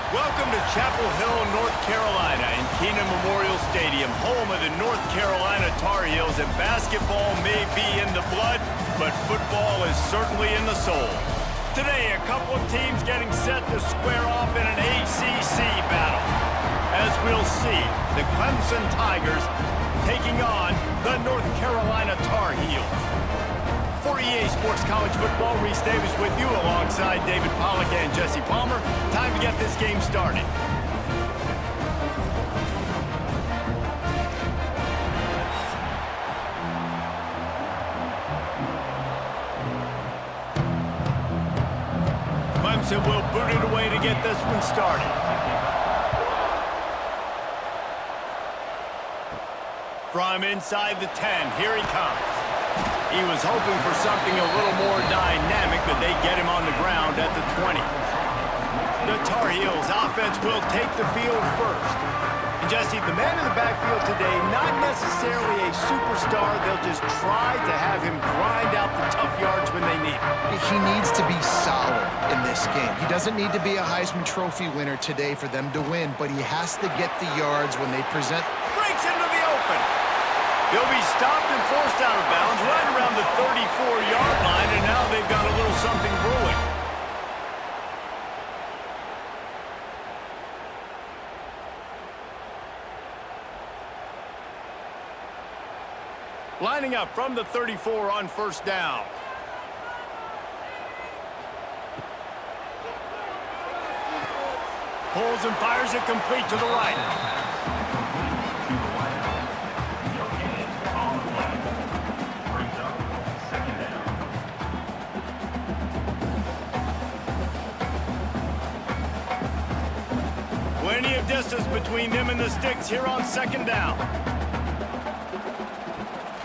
Welcome to Chapel Hill, North Carolina, in Keenan Memorial Stadium, home of the North Carolina Tar Heels. And basketball may be in the blood, but football is certainly in the soul. Today, a couple of teams getting set to square off in an ACC battle. As we'll see, the Clemson Tigers taking on the North Carolina Tar Heels. For EA Sports College Football, Reese Davis with you alongside David Pollack and Jesse Palmer. Time to get this game started. Clemson will boot it away to get this one started. From inside the 10, here he comes. He was hoping for something a little more dynamic, but they get him on the ground at the 20. The Tar Heels offense will take the field first. And Jesse, the man in the backfield today, not necessarily a superstar. They'll just try to have him grind out the tough yards when they need it. He needs to be solid in this game. He doesn't need to be a Heisman Trophy winner today for them to win, but he has to get the yards when they present. Breaks into the open. He'll be stopped and forced out of bounds right around the 34-yard line, and now they've got a little something brewing. Lining up from the 34 on first down. Pulls and fires it complete to the right. Plenty of distance between them and the sticks here on second down.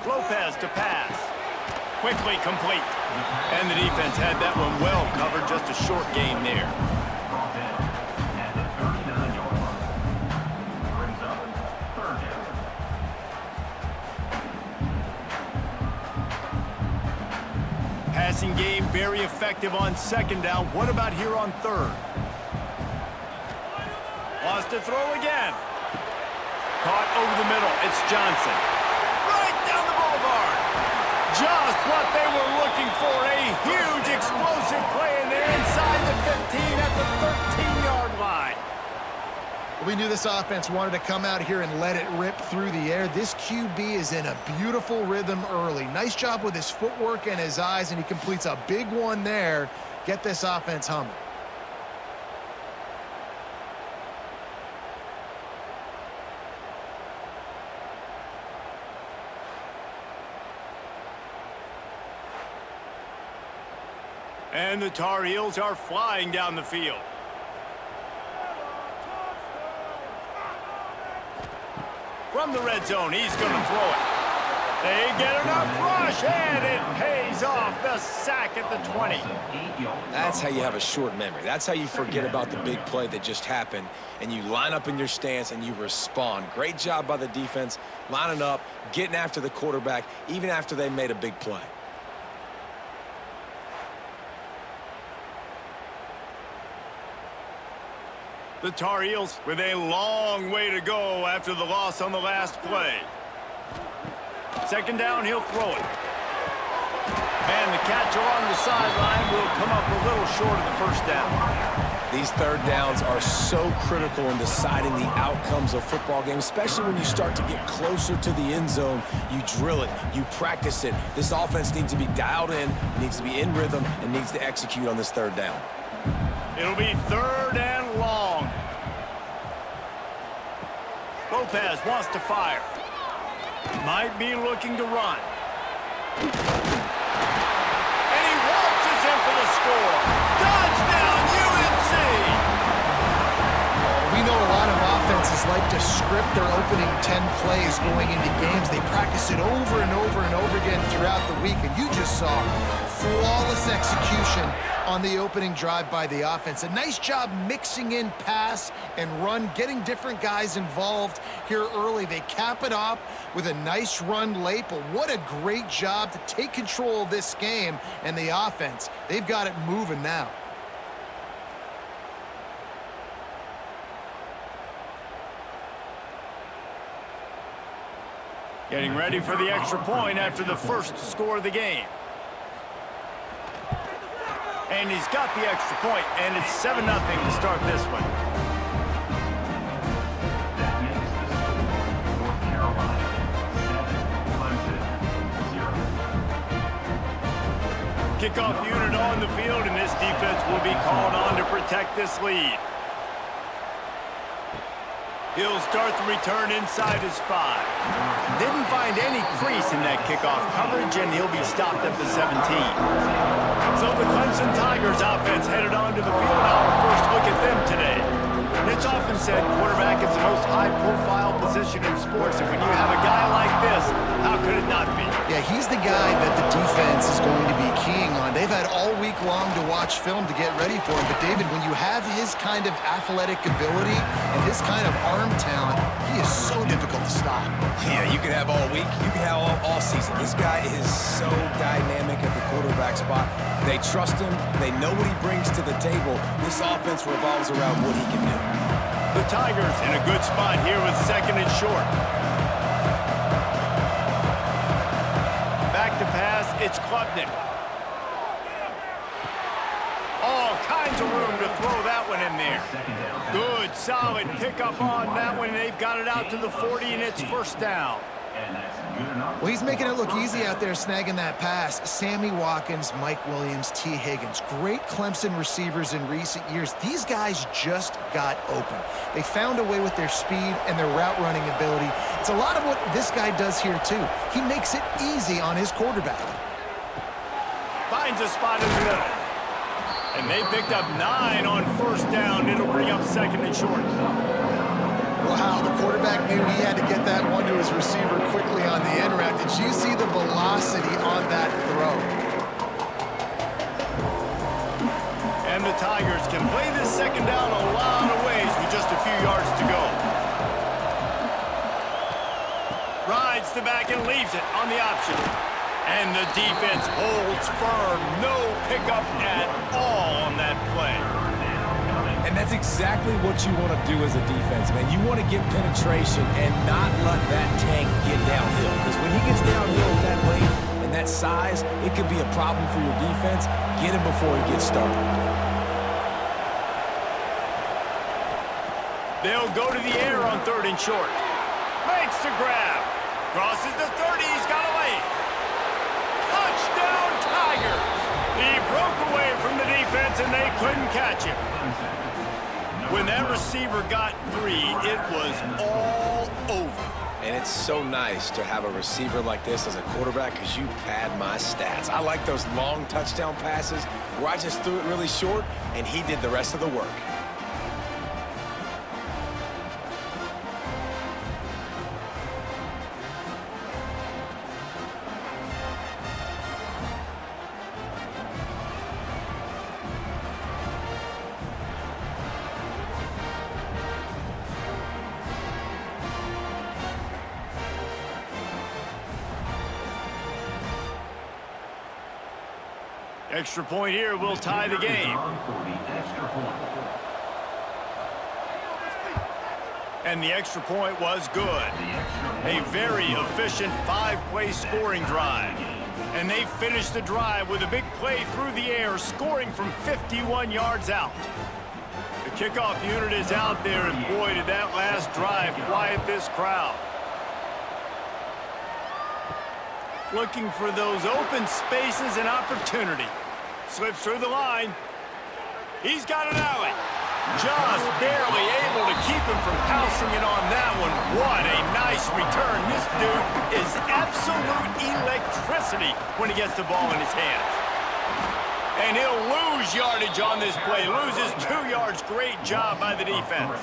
Lopez to pass. Quickly complete. And the defense had that one well covered, just a short gain there. Passing game very effective on second down. What about here on third? Wants to throw again. Caught over the middle. It's Johnson. Right down the boulevard. Just what they were looking for. A huge explosive play in there inside the 15 at the 13-yard line. We knew this offense wanted to come out here and let it rip through the air. This QB is in a beautiful rhythm early. Nice job with his footwork and his eyes, and he completes a big one there. Get this offense humming. And the Tar Heels are flying down the field. From the red zone, he's going to throw it. They get enough rush, and it pays off. The sack at the 20. That's how you have a short memory. That's how you forget about the big play that just happened, and you line up in your stance and you respond. Great job by the defense, lining up, getting after the quarterback, even after they made a big play. The Tar Heels with a long way to go after the loss on the last play. Second down, he'll throw it. And the catch along the sideline will come up a little short of the first down. These third downs are so critical in deciding the outcomes of football games, especially when you start to get closer to the end zone. You drill it, you practice it. This offense needs to be dialed in, needs to be in rhythm, and needs to execute on this third down. It'll be third and long. Lopez wants to fire. Might be looking to run. And he waltzes in for the score. Touchdown, UNC! We know a lot of offenses like to script their opening 10 plays going into games. They practice it over and over and over again throughout the week, and you just saw flawless execution on the opening drive by the offense. A nice job mixing in pass and run, getting different guys involved here early. They cap it off with a nice run late, but what a great job to take control of this game and the offense. They've got it moving now. Getting ready for the extra point after the first score of the game. And he's got the extra point, and it's 7-0 to start this one. That makes the score North Carolina 7, Clemson 0. Kickoff unit on the field, and this defense will be called on to protect this lead. He'll start the return inside his 5. Didn't find any crease in that kickoff coverage, and he'll be stopped at the 17. So the Clemson Tigers offense headed on to the field. Our first look at them today. It's often said quarterback is the most high-profile position in sports, and when you have a guy like this, how could it not be? Yeah, he's the guy that the defense is going to be keying on. They've had all week long to watch film to get ready for him. But, David, when you have his kind of athletic ability and his kind of arm talent, he is so difficult to stop. Yeah, you can have all week. You can have all season. This guy is so dynamic at the quarterback spot. They trust him. They know what he brings to the table. This offense revolves around what he can do. The Tigers in a good spot here with 2nd and short. Back to pass, it's Klubnik. All kinds of room to throw that one in there. Good, solid pickup on that one. They've got it out to the 40, and it's first down. Well, he's making it look easy out there snagging that pass. Sammy Watkins, Mike Williams, T. Higgins. Great Clemson receivers in recent years. These guys just got open. They found a way with their speed and their route running ability. It's a lot of what this guy does here, too. He makes it easy on his quarterback. Finds a spot in the middle. And they picked up 9 on first down. It'll bring up 2nd and short. Wow, the quarterback knew he had to get that one to his receiver quickly on the end route. Did you see the velocity on that throw? And the Tigers can play this 2nd down a lot of ways with just a few yards to go. Rides the back and leaves it on the option. And the defense holds firm. No pickup at all on that play. And that's exactly what you want to do as a defense, man. You want to get penetration and not let that tank get downhill. Because when he gets downhill at that late and that size, it could be a problem for your defense. Get him before he gets started. They'll go to the air on 3rd and short. Makes the grab. Crosses the 30. He's got a lane. Touchdown, Tigers. He broke away from the defense, and they couldn't catch him. When that receiver got 3, it was all over. And it's so nice to have a receiver like this as a quarterback because you pad my stats. I like those long touchdown passes where I just threw it really short, and he did the rest of the work. Extra point here will tie the game. And the extra point was good. A very efficient 5-play scoring drive. And they finished the drive with a big play through the air, scoring from 51 yards out. The kickoff unit is out there, and boy, did that last drive quiet this crowd. Looking for those open spaces and opportunity. Slips through the line. He's got an alley. Just barely able to keep him from pouncing it on that one. What a nice return. This dude is absolute electricity when he gets the ball in his hands. And he'll lose yardage on this play. Loses 2 yards. Great job by the defense.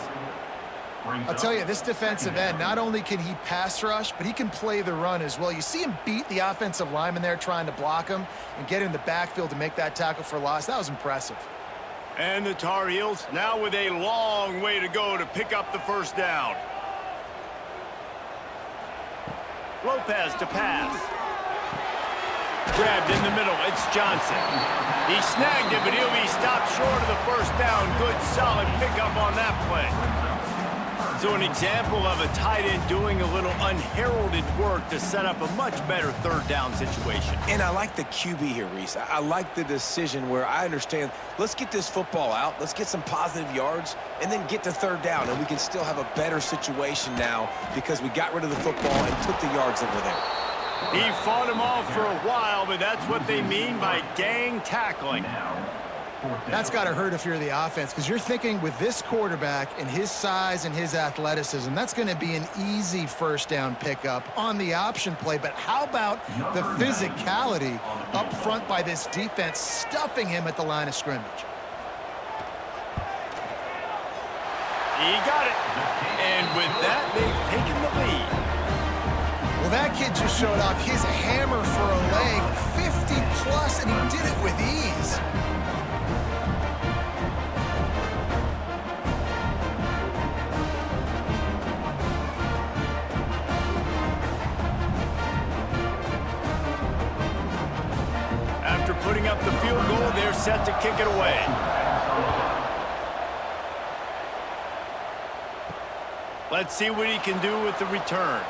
I'll tell you, this defensive end, not only can he pass rush, but he can play the run as well. You see him beat the offensive lineman there trying to block him and get in the backfield to make that tackle for loss. That was impressive. And the Tar Heels now with a long way to go to pick up the first down. Lopez to pass. Grabbed in the middle. It's Johnson. He snagged it, but he'll be stopped short of the first down. Good, solid pickup on that play. So an example of a tight end doing a little unheralded work to set up a much better third down situation. And I like the QB here, Reese. I like the decision where I understand, let's get this football out, let's get some positive yards, and then get to third down, and we can still have a better situation now because we got rid of the football and took the yards that were there. He fought him off for a while, but that's what they mean by gang tackling. That's got to hurt if you're the offense, because you're thinking with this quarterback and his size and his athleticism, that's going to be an easy first down pickup on the option play. But how about the physicality up front by this defense, stuffing him at the line of scrimmage? He got it. And with that, they've taken the lead. Well, that kid just showed off his hammer for a leg, 50+, and he did it with ease. After putting up the field goal, they're set to kick it away. Let's see what he can do with the return.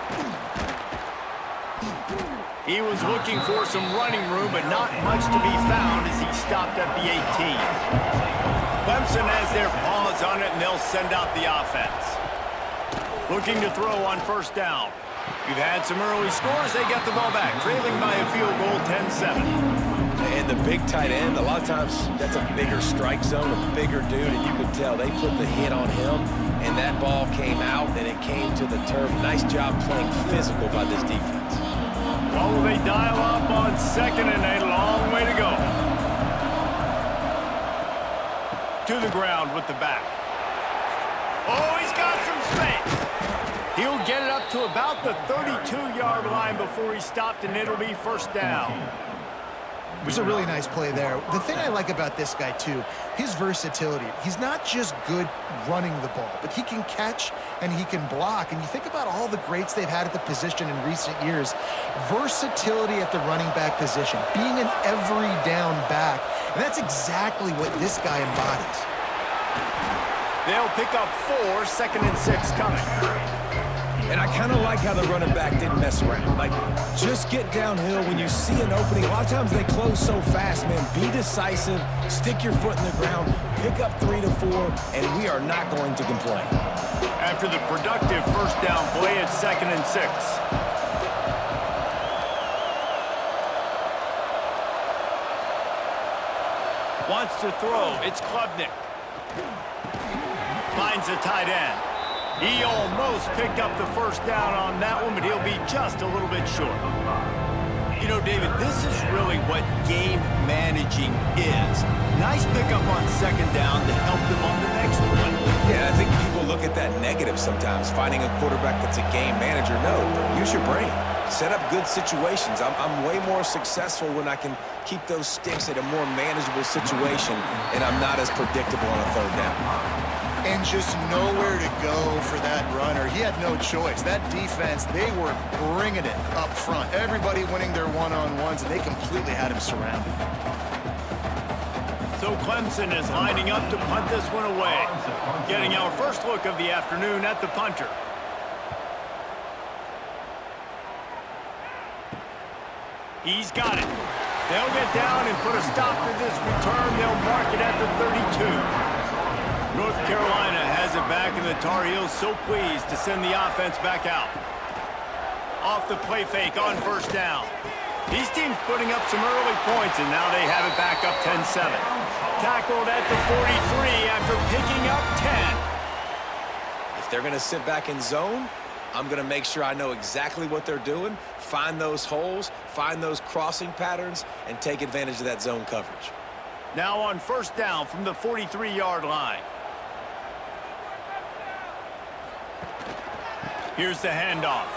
He was looking for some running room, but not much to be found as he stopped at the 18. Clemson has their paws on it, and they'll send out the offense. Looking to throw on first down. We've had some early scores. They get the ball back, trailing by a field goal, 10-7. And the big tight end, a lot of times that's a bigger strike zone, a bigger dude, and you could tell they put the hit on him, and that ball came out, and it came to the turf. Nice job playing physical by this defense. Oh, they dial up on second, and a long way to go. To the ground with the back. Oh, he's got some space. He'll get it up to about the 32-yard line before he stopped, and it'll be first down. It was a really nice play there. The thing I like about this guy, too, his versatility. He's not just good running the ball, but he can catch and he can block. And you think about all the greats they've had at the position in recent years. Versatility at the running back position, being an every down back. And that's exactly what this guy embodies. They'll pick up 4, 2nd and 6 coming. And I kind of like how the running back didn't mess around. Like, just get downhill when you see an opening. A lot of times they close so fast, man. Be decisive, stick your foot in the ground, pick up 3 to 4, and we are not going to complain. After the productive first down play, it's 2nd and 6. Wants to throw. It's Klubnik. Finds the tight end. He almost picked up the first down on that one, but he'll be just a little bit short. You know, David, this is really what game managing is. Nice pickup on second down to help them on the next one. Yeah, I think people look at that negative sometimes, finding a quarterback that's a game manager. No, use your brain. Set up good situations. I'm way more successful when I can keep those sticks at a more manageable situation, and I'm not as predictable on a third down. And just nowhere to go for that runner. He had no choice. That defense, they were bringing it up front. Everybody winning their one-on-ones, and they completely had him surrounded. So Clemson is lining up to punt this one away. Getting our first look of the afternoon at the punter. He's got it. They'll get down and put a stop to this return. They'll mark it at the 32. North Carolina has it back, and the Tar Heels so pleased to send the offense back out. Off the play fake on first down. These teams putting up some early points, and now they have it back up 10-7. Tackled at the 43 after picking up 10. If they're going to sit back in zone, I'm going to make sure I know exactly what they're doing, find those holes, find those crossing patterns, and take advantage of that zone coverage. Now on first down from the 43-yard line. Here's the handoff.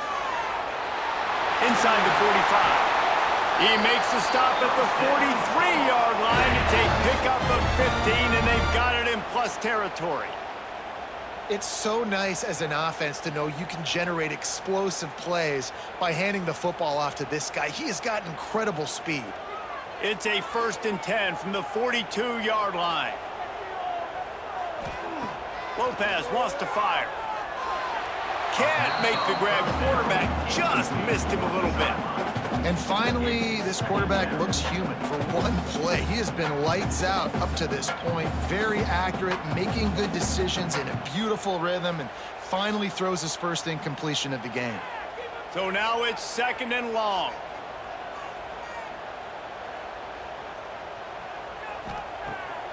Inside the 45. He makes the stop at the 43-yard line. It's a pickup of 15, and they've got it in plus territory. It's so nice as an offense to know you can generate explosive plays by handing the football off to this guy. He has got incredible speed. It's a 1st and 10 from the 42-yard line. Lopez wants to fire. can't make the grab. Quarterback just missed him a little bit. And finally, this quarterback looks human for one play. He has been lights out up to this point. Very accurate, making good decisions in a beautiful rhythm, and finally throws his first incompletion of the game. So now it's 2nd and long.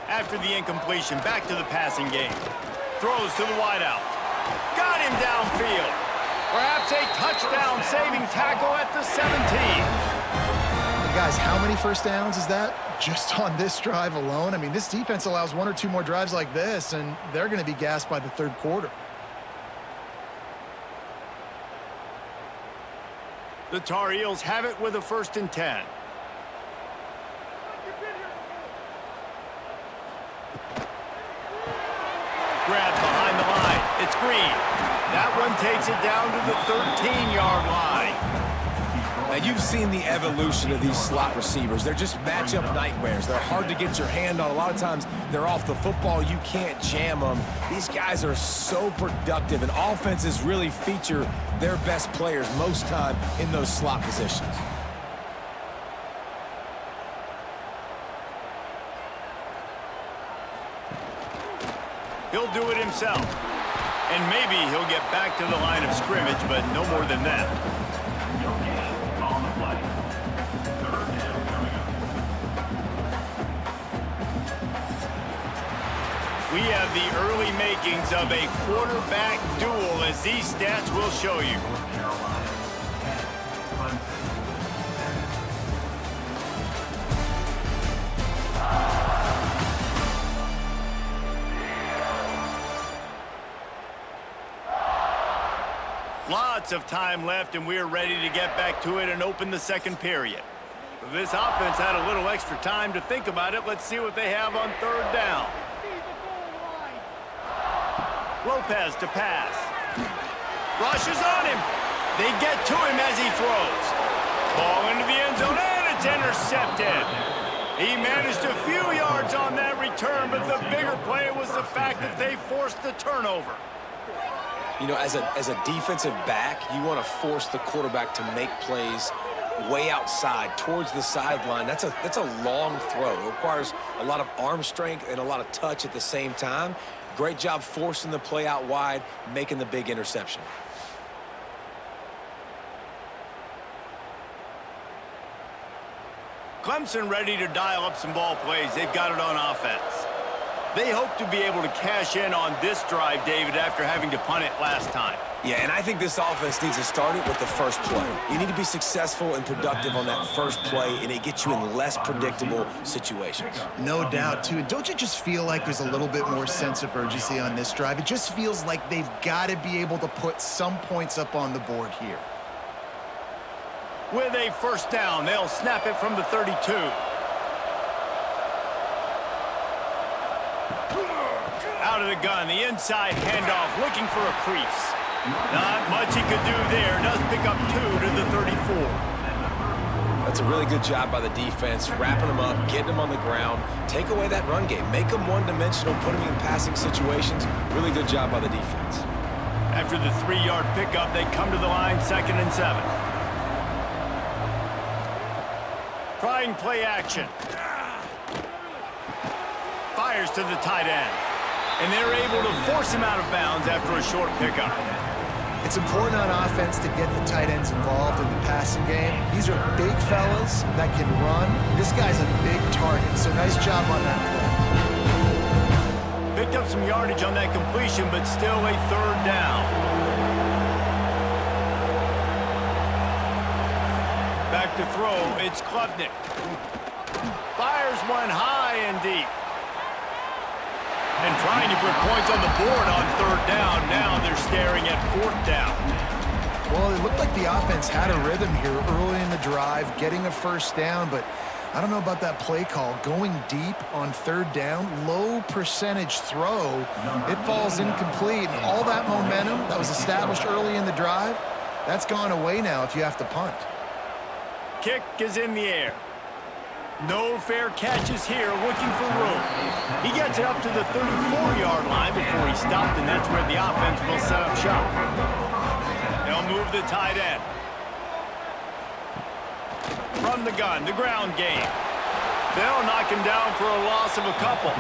After the incompletion, back to the passing game. Throws to the wideout. Got him downfield. Perhaps a touchdown-saving tackle at the 17. And guys, how many first downs is that? Just on this drive alone? I mean, this defense allows 1 or 2 more drives like this, and they're going to be gassed by the 3rd quarter. The Tar Heels have it with a 1st and 10. Grab behind the line. It's Green. That one takes it down to the 13-yard line. Now, you've seen the evolution of these slot receivers. They're just matchup nightmares. They're hard to get your hand on. A lot of times, they're off the football. You can't jam them. These guys are so productive, and offenses really feature their best players most time in those slot positions. He'll do it himself. And maybe he'll get back to the line of scrimmage, but no more than that. No gain on the play. 3rd down coming up. We have the early makings of a quarterback duel, as these stats will show you. North Carolina 10, Clemson 7. Lots of time left, and we're ready to get back to it and open the 2nd period. This offense had a little extra time to think about it. Let's see what they have on 3rd down. Lopez to pass. Rushes on him. They get to him as he throws. Ball into the end zone, and it's intercepted. He managed a few yards on that return, but the bigger play was the fact that they forced the turnover. You know, as a defensive back, you want to force the quarterback to make plays way outside towards the sideline. That's a long throw. It requires a lot of arm strength and a lot of touch at the same time. Great job forcing the play out wide, making the big interception. Clemson ready to dial up some ball plays. They've got it on offense. They hope to be able to cash in on this drive, David, after having to punt it last time. Yeah, and I think this offense needs to start it with the first play. You need to be successful and productive on that first play, and it gets you in less predictable situations. No doubt, too. And don't you just feel like there's a little bit more sense of urgency on this drive? It just feels like they've got to be able to put some points up on the board here. With a 1st down, they'll snap it from the 32. Out of the gun, the inside handoff, looking for a crease. Not much he could do there. Does pick up 2 to the 34. That's a really good job by the defense, wrapping them up, getting them on the ground. Take away that run game. Make them one-dimensional, put them in passing situations. Really good job by the defense. After the 3-yard pickup, they come to the line, 2nd and 7. Trying play action. Fires to the tight end. And they're able to force him out of bounds after a short pickup. It's important on offense to get the tight ends involved in the passing game. These are big fellas that can run. This guy's a big target, so nice job on that play. Picked up some yardage on that completion, but still a 3rd down. Back to throw, it's Klubnik. Fires one high and deep. And trying to put points on the board on 3rd down. Now they're staring at 4th down. Well, it looked like the offense had a rhythm here early in the drive, getting a 1st down, but I don't know about that play call. Going deep on 3rd down, low percentage throw, it falls incomplete. And all that momentum that was established early in the drive, that's gone away now if you have to punt. Kick is in the air. No fair catches here, looking for room. He gets it up to the 34-yard line before he stopped, and that's where the offense will set up shop. move the tight end. From the gun, the ground game. They'll knock him down for a loss of a couple.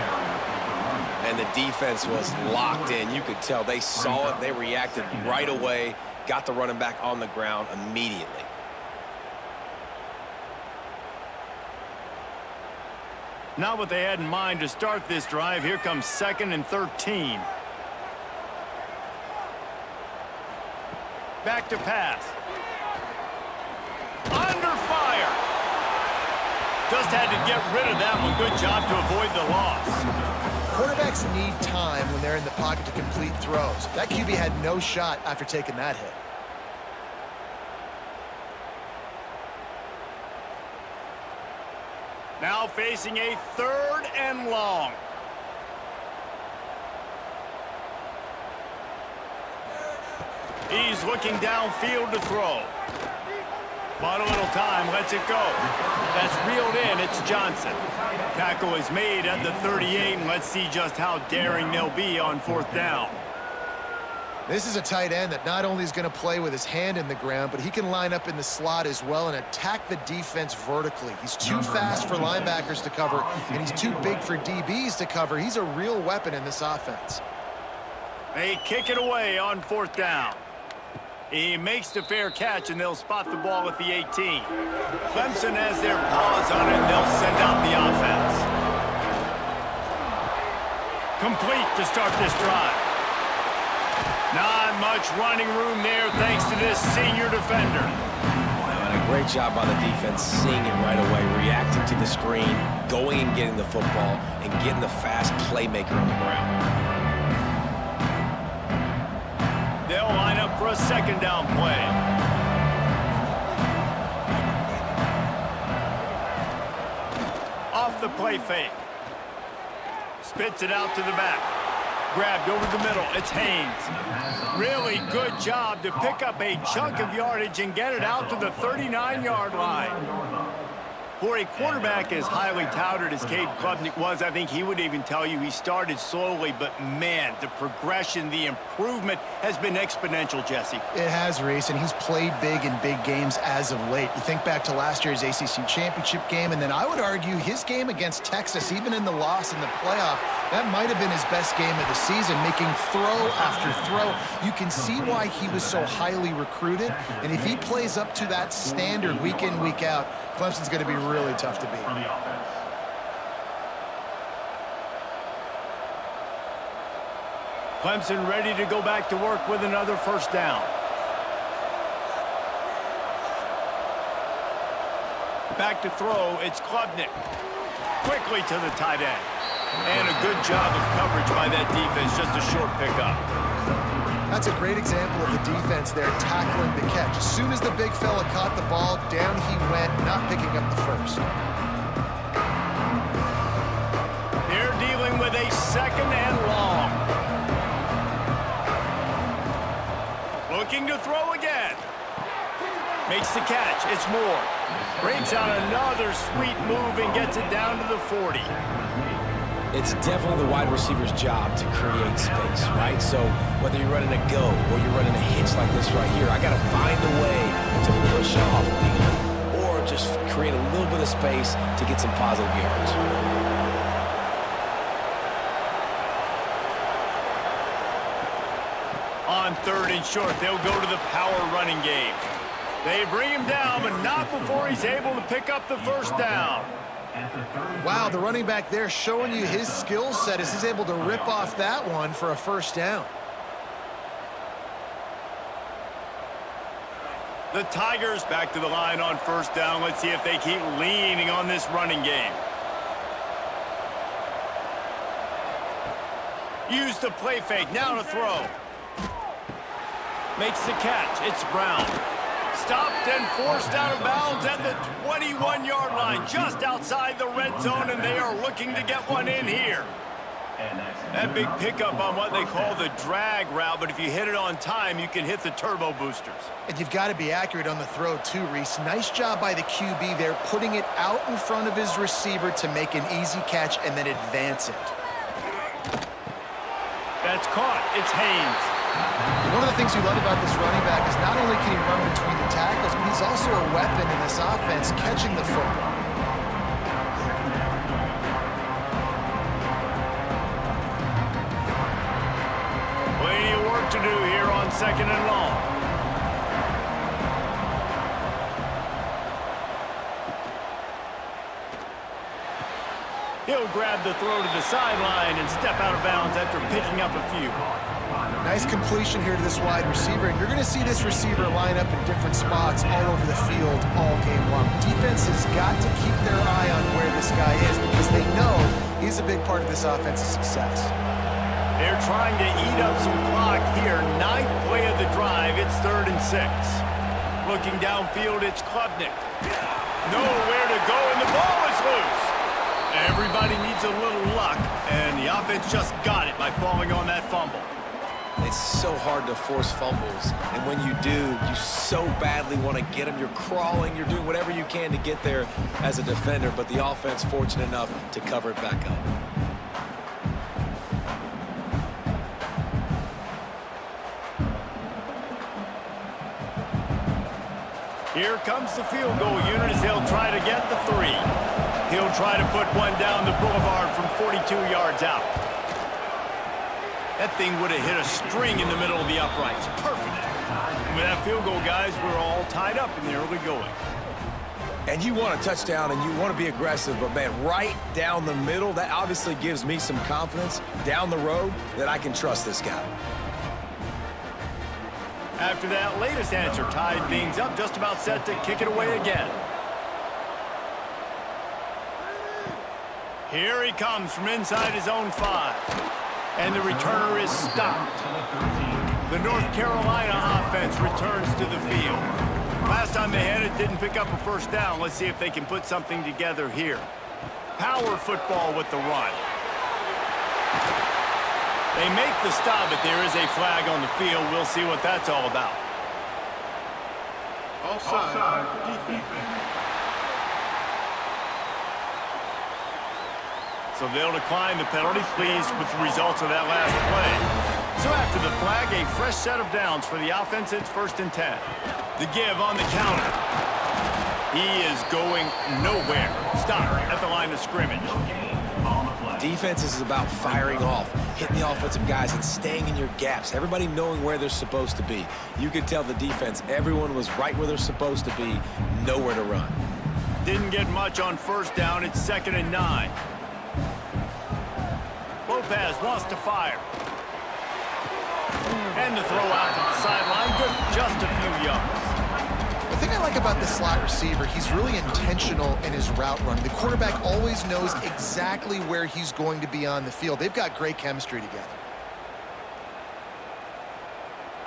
And the defense was locked in. You could tell they saw it. They reacted right away. Got the running back on the ground immediately. Not what they had in mind to start this drive. Here comes 2nd and 13. Back to pass. Under fire. Just had to get rid of that one. Good job to avoid the loss. Quarterbacks need time when they're in the pocket to complete throws. That QB had no shot after taking that hit. Now facing a 3rd and long. He's looking downfield to throw. Bought a little time, lets it go. That's reeled in, it's Johnson. Tackle is made at the 38, and let's see just how daring they'll be on 4th down. This is a tight end that not only is going to play with his hand in the ground, but he can line up in the slot as well and attack the defense vertically. He's too fast for linebackers to cover, and he's too big for DBs to cover. He's a real weapon in this offense. They kick it away on 4th down. He makes the fair catch, and they'll spot the ball at the 18. Clemson has their paws on it, and they'll send out the offense. Complete to start this drive. Not much running room there thanks to this senior defender. And a great job by the defense seeing it right away, reacting to the screen, going and getting the football, and getting the fast playmaker on the ground. They'll line up for a 2nd down play. Off the play fake. Spits it out to the back. Grabbed over the middle. It's Haynes. Really good job to pick up a chunk of yardage and get it out to the 39-yard line. For a quarterback as highly touted as Cade Klubnik was, I think he would even tell you he started slowly, but man, the progression, the improvement has been exponential, Jesse. It has, Reese, and he's played big in big games as of late. You think back to last year's ACC championship game, and then I would argue his game against Texas, even in the loss in the playoff, that might have been his best game of the season, making throw after throw. You can see why he was so highly recruited, and if he plays up to that standard week in, week out, Clemson's going to be really tough to beat. Clemson ready to go back to work with another 1st down. Back to throw, it's Klubnik. Quickly to the tight end. And a good job of coverage by that defense, just a short pickup. That's a great example of the defense there tackling the catch. As soon as the big fella caught the ball, down he went, not picking up the first. They're dealing with a 2nd and long. Looking to throw again. Makes the catch. It's Moore. Breaks out another sweet move and gets it down to the 40. It's definitely the wide receiver's job to create space, right? So whether you're running a go or you're running a hitch like this right here, I got to find a way to push off or just create a little bit of space to get some positive yards. On 3rd and short, they'll go to the power running game. They bring him down, but not before he's able to pick up the 1st down. Wow, the running back there showing you his skill set as he's able to rip off that one for a 1st down. The Tigers back to the line on 1st down. Let's see if they keep leaning on this running game. Use the play fake, now to throw. Makes the catch, it's Brown. Stopped and forced out of bounds at the 21-yard line, just outside the red zone, and they are looking to get one in here. That big pickup on what they call the drag route, but if you hit it on time, you can hit the turbo boosters. And you've got to be accurate on the throw too, Reese. Nice job by the QB there, putting it out in front of his receiver to make an easy catch and then advance it. That's caught. It's Haynes. One of the things you love about this running back is not only can he run between the tackles, but he's also a weapon in this offense catching the football. Plenty of work to do here on 2nd and long. He'll grab the throw to the sideline and step out of bounds after picking up a few. Nice completion here to this wide receiver, and you're going to see this receiver line up in different spots all over the field all game long. Defense has got to keep their eye on where this guy is because they know he's a big part of this offense's success. They're trying to eat up some clock here. 9th play of the drive. It's 3rd and 6. Looking downfield, it's Klubnik. Nowhere to go, and the ball is loose. Everybody needs a little luck, and the offense just got it by falling on that fumble. It's so hard to force fumbles, and when you do, you so badly want to get them. You're crawling, you're doing whatever you can to get there as a defender, but the offense fortunate enough to cover it back up. Here comes the field goal unit as they'll try to get the 3. He'll try to put one down the boulevard from 42 yards out. That thing would have hit a string in the middle of the uprights. Perfect. With that field goal, guys, we're all tied up in the early going. And you want a touchdown and you want to be aggressive, but man, right down the middle, that obviously gives me some confidence down the road that I can trust this guy. After that latest answer tied things up, just about set to kick it away again. Here he comes from inside his own 5. And the returner is stopped. The North Carolina offense returns to the field. Last time they had it, didn't pick up a first down. Let's see if they can put something together here. Power football with the run. They make the stop, but there is a flag on the field. We'll see what that's all about. Offside. Defense. So they'll decline the penalty, pleased with the results of that last play. So after the flag, a fresh set of downs for the offense. It's 1st and 10. The give on the counter. He is going nowhere. Stop at the line of scrimmage. Defense is about firing off, hitting the offensive guys and staying in your gaps. Everybody knowing where they're supposed to be. You could tell the defense, everyone was right where they're supposed to be, nowhere to run. Didn't get much on 1st down. It's 2nd and 9. Lopez wants to fire. And the throw out to the sideline. Good for just a few yards. The thing I like about this slot receiver, he's really intentional in his route run. The quarterback always knows exactly where he's going to be on the field. They've got great chemistry together.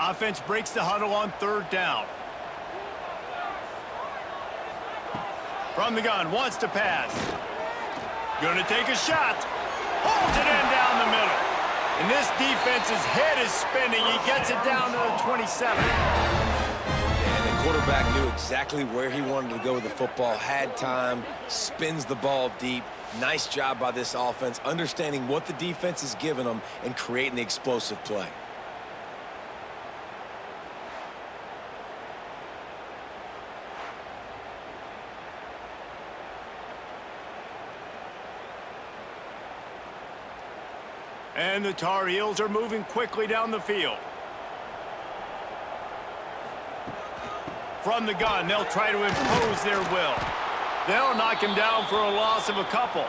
Offense breaks the huddle on 3rd down. From the gun, wants to pass. Gonna take a shot. Holds it in down the middle. And this defense's head is spinning. He gets it down to the 27. And the quarterback knew exactly where he wanted to go with the football, had time, spins the ball deep. Nice job by this offense, understanding what the defense is giving them and creating the explosive play. And the Tar Heels are moving quickly down the field. From the gun, they'll try to impose their will. They'll knock him down for a loss of a couple.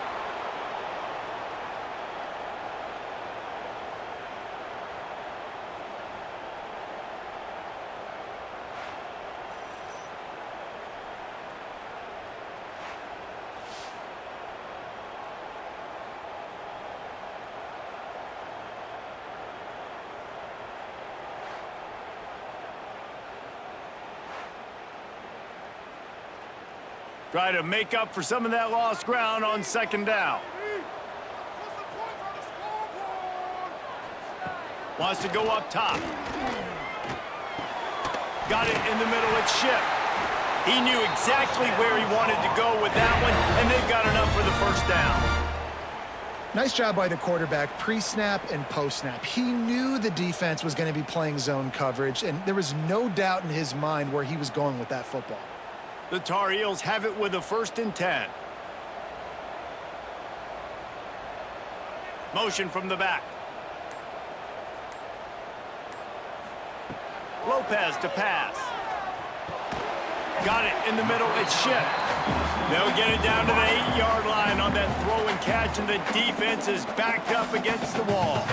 Try to make up for some of that lost ground on 2nd down. Wants to go up top. Got it in the middle, it's Ship. He knew exactly where he wanted to go with that one, and they've got enough for the 1st down. Nice job by the quarterback, pre-snap and post-snap. He knew the defense was going to be playing zone coverage, and there was no doubt in his mind where he was going with that football. The Tar Heels have it with a 1st and 10. Motion from the back. Lopez to pass. Got it in the middle. It's Schiff. They'll get it down to the 8-yard line on that throw and catch, and the defense is backed up against the wall.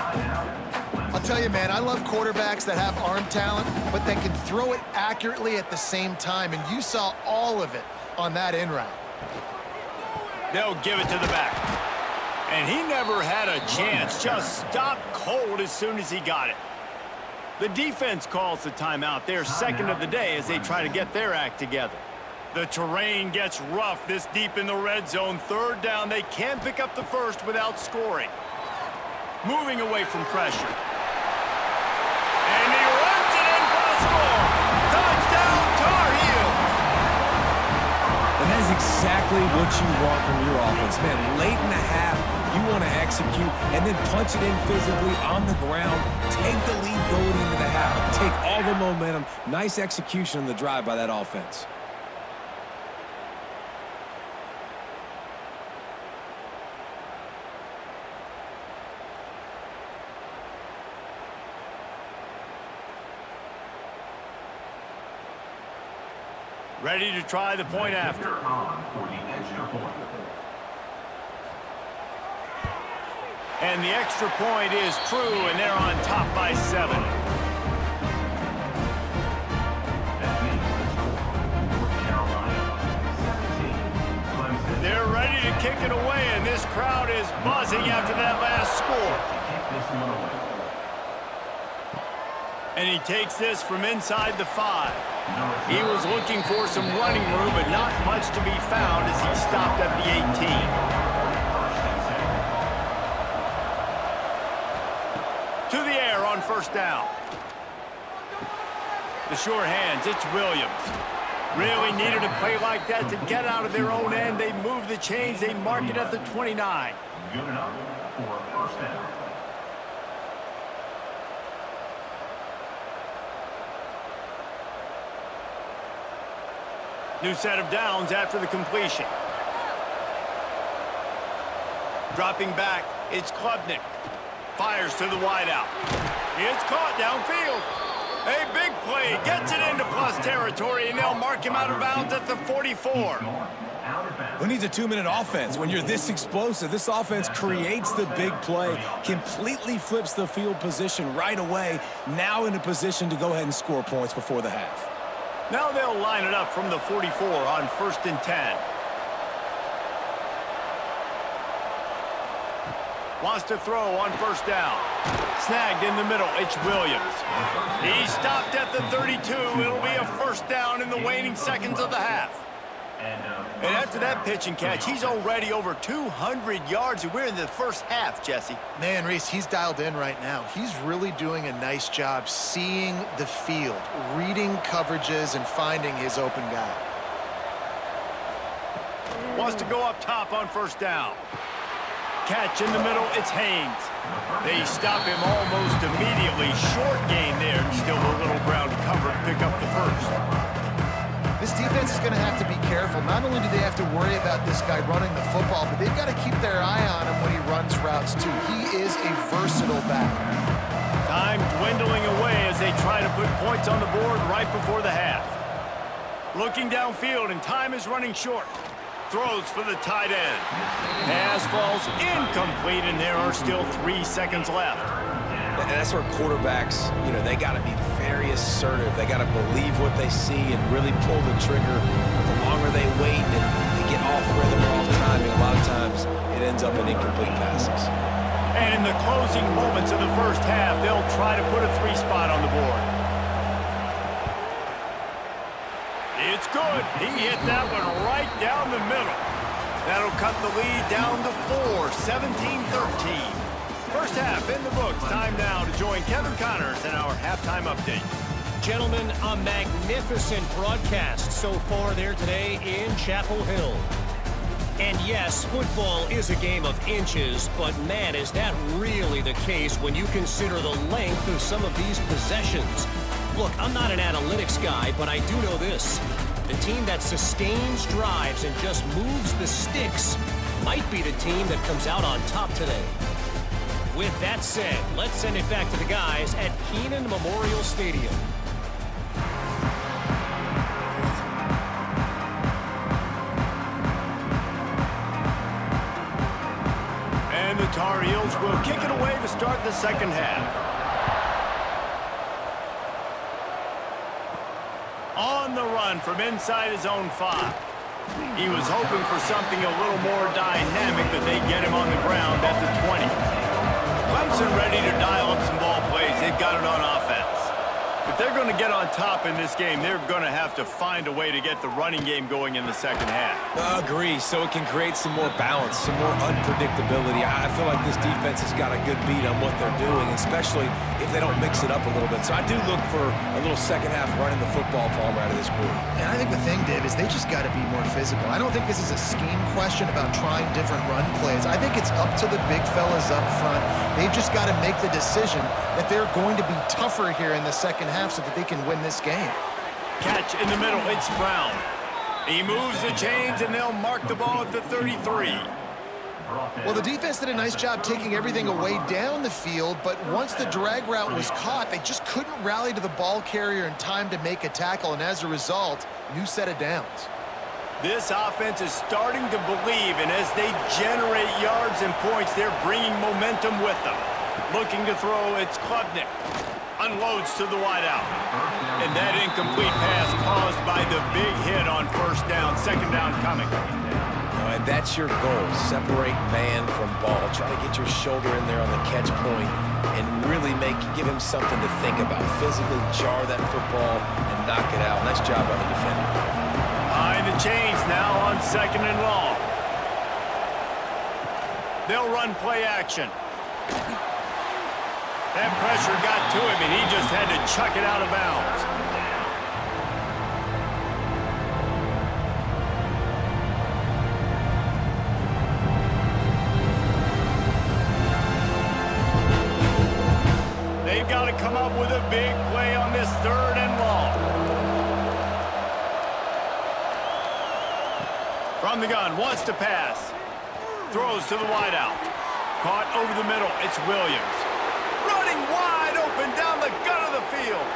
I'll tell you, man, I love quarterbacks that have arm talent, but that can throw it accurately at the same time, and you saw all of it on that in route. They'll give it to the back. And he never had a chance. Just stopped cold as soon as he got it. The defense calls the timeout. They're second of the day as they try to get their act together. The terrain gets rough this deep in the red zone. 3rd down. They can't pick up the first without scoring. Moving away from pressure. And he runs it in for the score. Touchdown, Tar Heels. And that is exactly what you want from your offense. Man, late in the half, you want to execute and then punch it in physically on the ground. Take the lead going into the half. Take all the momentum. Nice execution on the drive by that offense. Ready to try the point after. And the extra point is true, and they're on top by 7. They're ready to kick it away, and this crowd is buzzing after that last score. And he takes this from inside the 5. He was looking for some running room, but not much to be found as he stopped at the 18. To the air on 1st down. The sure hands, it's Williams. Really needed a play like that to get out of their own end. They move the chains. They mark it at the 29. Good enough for 1st down. New set of downs after the completion. Dropping back, it's Klubnik. Fires to the wideout. It's caught downfield. A big play, gets it into plus territory, and they'll mark him out of bounds at the 44. Who needs a 2-minute offense when you're this explosive? This offense creates the big play, completely flips the field position right away, now in a position to go ahead and score points before the half. Now they'll line it up from the 44 on 1st and 10. Wants to throw on 1st down. Snagged in the middle, it's Williams. He stopped at the 32. It'll be a 1st down in the waning seconds of the half. And after that pitch and catch, he's already over 200 yards, and we're in the 1st half, Jesse. Man, Reese, he's dialed in right now. He's really doing a nice job seeing the field, reading coverages, and finding his open guy. Wants to go up top on 1st down. Catch in the middle, it's Haynes. They stop him almost immediately. Short gain there, and still a little ground to cover to pick up the 1st. This defense is going to have to be careful. Not only do they have to worry about this guy running the football, but they've got to keep their eye on him when he runs routes, too. He is a versatile back. Time dwindling away as they try to put points on the board right before the half. Looking downfield, and time is running short. Throws for the tight end. Pass falls incomplete, and there are still 3 seconds left. And that's where quarterbacks, they got to be very assertive. They got to believe what they see and really pull the trigger. The longer they wait and they get off rhythm or off timing, a lot of times it ends up in incomplete passes. And in the closing moments of the 1st half, they'll try to put a 3-spot on the board. It's good. He hit that one right down the middle. That'll cut the lead down to 4, 17-13. 1st half in the books. Time now to join Kevin Connors in our halftime update. Gentlemen, a magnificent broadcast so far there today in Chapel Hill. And yes, football is a game of inches, but man, is that really the case when you consider the length of some of these possessions. Look, I'm not an analytics guy, but I do know this. The team that sustains drives and just moves the sticks might be the team that comes out on top today. With that said, let's send it back to the guys at Kenan Memorial Stadium. And the Tar Heels will kick it away to start the second half. On the run from inside his own 5. He was hoping for something a little more dynamic, but they get him on the ground at the 20. Clemson ready to dial up some ball plays. They've got it on offense. If they're going to get on top in this game, they're going to have to find a way to get the running game going in the second half. Agree, so it can create some more balance, some more unpredictability. I feel like this defense has got a good beat on what they're doing, especially if they don't mix it up a little bit. So I do look for a little second half running the football Palmer out of this group. And I think the thing, Dave, is they just got to be more physical. I don't think this is a scheme question about trying different run plays. I think it's up to the big fellas up front. They've just got to make the decision that they're going to be tougher here in the second half so that they can win this game. Catch in the middle, it's Brown. He moves the chains, and they'll mark the ball at the 33. Well, the defense did a nice job taking everything away down the field, but once the drag route was caught, they just couldn't rally to the ball carrier in time to make a tackle, and as a result, new set of downs. This offense is starting to believe, and as they generate yards and points, they're bringing momentum with them. Looking to throw, it's Klubnik. Unloads to the wideout. And that incomplete pass caused by the big hit on first down. Second down coming. And that's your goal. Separate man from ball. Try to get your shoulder in there on the catch point and really give him something to think about. Physically jar that football and knock it out. Nice job by the defender. Behind the chains now on second and long. They'll run play action. That pressure got to him, and he just had to chuck it out of bounds. They've got to come up with a big play on this third and long. From the gun, wants to pass. Throws to the wideout. Caught over the middle, it's Williams. Running wide open down the gut of the field.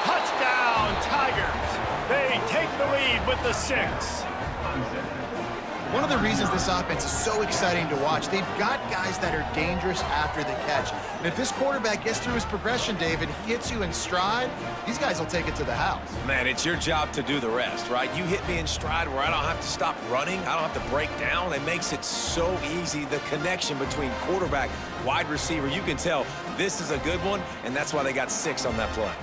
Touchdown, Tigers. They take the lead with the 6. One of the reasons this offense is so exciting to watch, they've got guys that are dangerous after the catch. And if this quarterback gets through his progression, David, hits you in stride, these guys will take it to the house. Man, it's your job to do the rest, right? You hit me in stride where I don't have to stop running. I don't have to break down. It makes it so easy. The connection between quarterback, wide receiver, you can tell this is a good one, and that's why they got 6 on that play.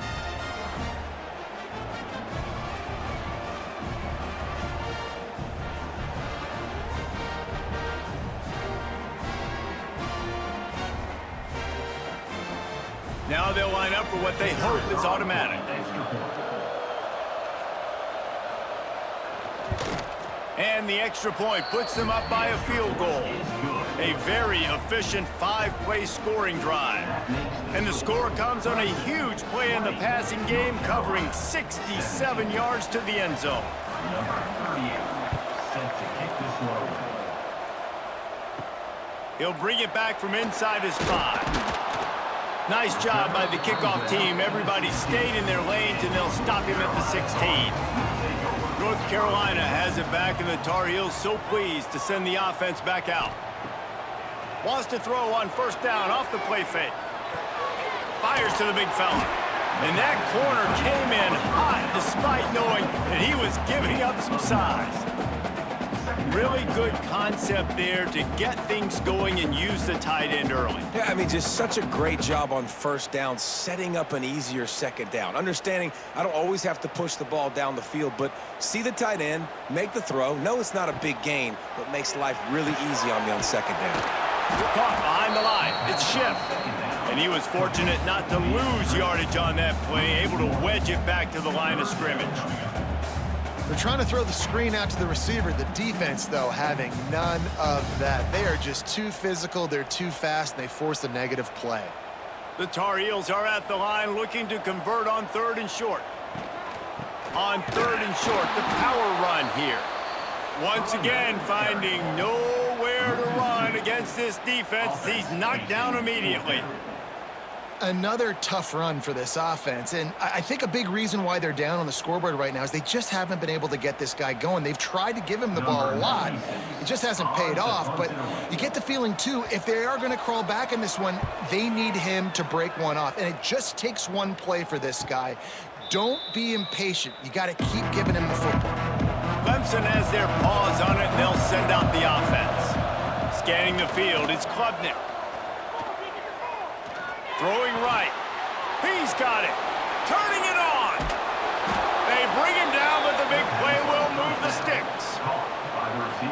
Now they'll line up for what they hope is automatic. And the extra point puts them up by a field goal. A very efficient 5-play scoring drive. And the score comes on a huge play in the passing game, covering 67 yards to the end zone. Number 38, set to kick this one. He'll bring it back from inside his 5. Nice job by the kickoff team. Everybody stayed in their lanes, and they'll stop him at the 16. North Carolina has it back, and the Tar Heels so pleased to send the offense back out. Wants to throw on first down off the play fake. Fires to the big fella. And that corner came in hot despite knowing that he was giving up some size. Really good concept there to get things going and use the tight end early. Yeah, I mean, just such a great job on first down, setting up an easier second down. Understanding I don't always have to push the ball down the field, but see the tight end, make the throw. No, it's not a big gain, but makes life really easy on me on second down. Caught behind the line. It's Schiff. And he was fortunate not to lose yardage on that play, able to wedge it back to the line of scrimmage. They're trying to throw the screen out to the receiver. The defense, though, having none of that. They are just too physical, they're too fast, and they force a negative play. The Tar Heels are at the line looking to convert on 3rd and short. On 3rd and short, the power run here. Once again, finding nowhere to run against this defense. He's knocked down immediately. Another tough run for this offense, and I think a big reason why they're down on the scoreboard right now is they just haven't been able to get this guy going. They've tried to give him the ball a lot. It just hasn't paid off, but you get the feeling, too, if they are going to crawl back in this one, they need him to break one off, and it just takes one play for this guy. Don't be impatient. You got to keep giving him the football. Clemson has their paws on it, and they'll send out the offense. Scanning the field, it's Klubnik. Throwing right. He's got it. Turning it on. They bring him down, but the big play will move the sticks.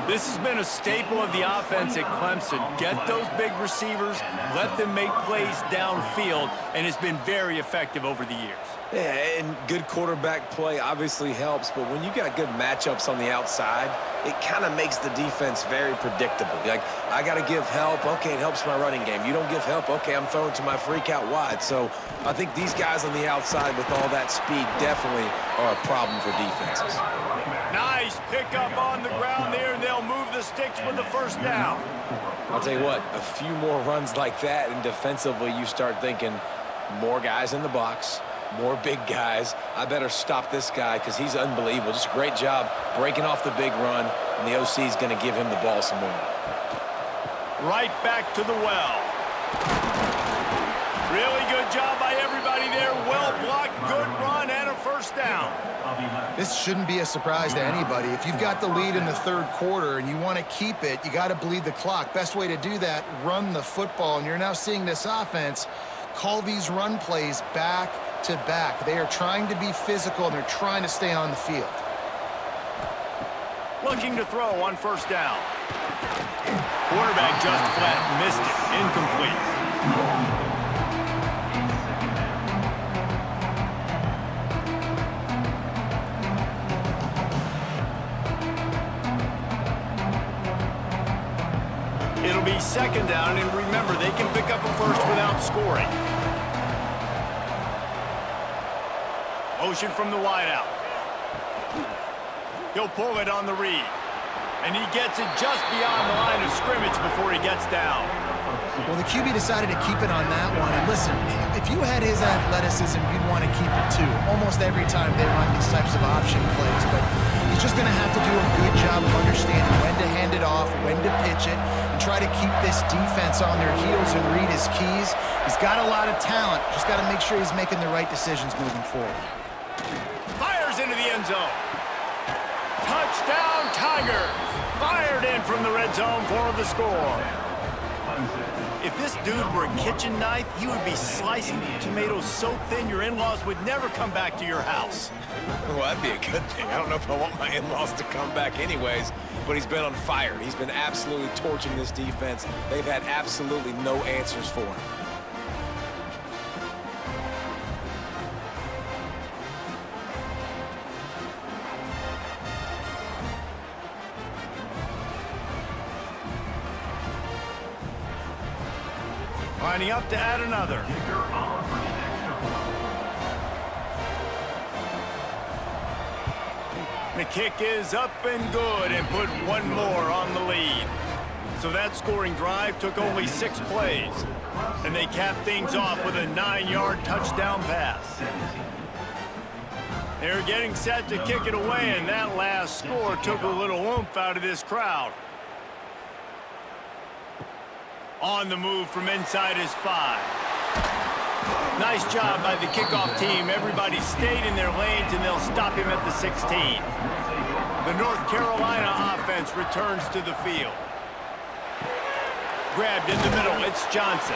This has been a staple of the offense at Clemson. Get those big receivers, let them make plays downfield, and it's been very effective over the years. Yeah, and good quarterback play obviously helps, but when you got good matchups on the outside, it kind of makes the defense very predictable. Like, I got to give help. Okay, it helps my running game. You don't give help. Okay, I'm throwing to my freak out wide. So I think these guys on the outside with all that speed definitely are a problem for defenses. Nice pickup on the ground there, and they'll move the sticks with the 1st down. I'll tell you what, a few more runs like that, and defensively you start thinking more guys in the box, more big guys. I better stop this guy because he's unbelievable. Just a great job breaking off the big run, and the OC is going to give him the ball some more. Right back to the well. Really good job by everybody there. Well blocked, good run, and a 1st down. This shouldn't be a surprise to anybody. If you've got the lead in the 3rd quarter and you want to keep it, you got to bleed the clock. Best way to do that, run the football. And you're now seeing this offense call these run plays back to back. They are trying to be physical, and they're trying to stay on the field. Looking to throw on 1st down. Quarterback just flat missed it. Incomplete. It'll be 2nd down, and remember, they can pick up a 1st without scoring. Motion from the wideout. He'll pull it on the read. And he gets it just beyond the line of scrimmage before he gets down. Well, the QB decided to keep it on that one. And listen, if you had his athleticism, you'd want to keep it too. Almost every time they run these types of option plays. But he's just going to have to do a good job of understanding when to hand it off, when to pitch it, and try to keep this defense on their heels and read his keys. He's got a lot of talent. Just got to make sure he's making the right decisions moving forward. Fires into the end zone. Touchdown, Tigers! Fired in from the red zone for the score. If this dude were a kitchen knife, he would be slicing tomatoes so thin your in-laws would never come back to your house. Well, that'd be a good thing. I don't know if I want my in-laws to come back anyways, but he's been on fire. He's been absolutely torching this defense. They've had absolutely no answers for him. Lining up to add another. The kick is up and good, and put one more on the lead. So that scoring drive took only 6 plays, and they capped things off with a 9-yard touchdown pass. They're getting set to kick it away, and that last score took a little oomph out of this crowd. On the move from inside his 5. Nice job by the kickoff team. Everybody stayed in their lanes, and they'll stop him at the 16. The North Carolina offense returns to the field. Grabbed in the middle, it's Johnson.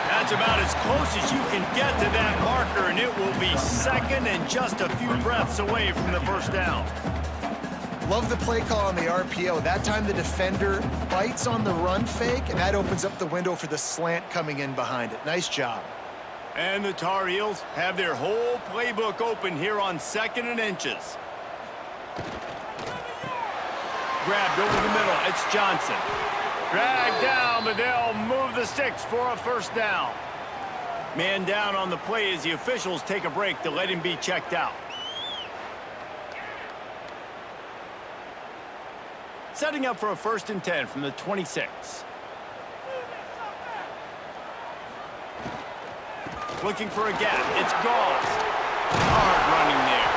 That's about as close as you can get to that marker, and it will be 2nd and just a few breaths away from the 1st down. Love the play call on the RPO. That time the defender bites on the run fake, and that opens up the window for the slant coming in behind it. Nice job. And the Tar Heels have their whole playbook open here on 2nd and inches. grabbed over the middle. It's Johnson. Dragged down, but they'll move the sticks for a first down. Man down on the play as the officials take a break to let him be checked out. Setting up for a 1st and 10 from the 26. Looking for a gap. It's Gauze. Hard running there.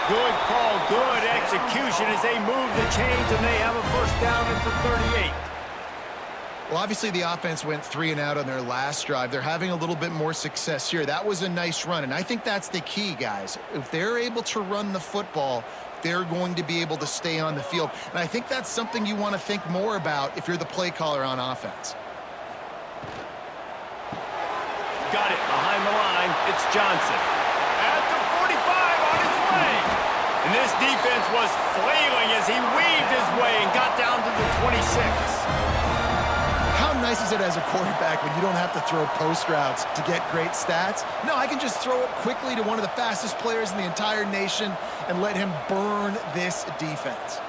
Good call, good execution as they move the chains and they have a first down at the 38. Well, obviously the offense went 3 and out on their last drive. They're having a little bit more success here. That was a nice run, and I think that's the key, guys. If they're able to run the football, they're going to be able to stay on the field. And I think that's something you want to think more about if you're the play caller on offense. Got it behind the line. It's Johnson. At the 45 on his way. And this defense was flailing as he weaved his way and got down to the 26. How nice is it as a quarterback when you don't have to throw post routes to get great stats? No, I can just throw it quickly to one of the fastest players in the entire nation and let him burn this defense.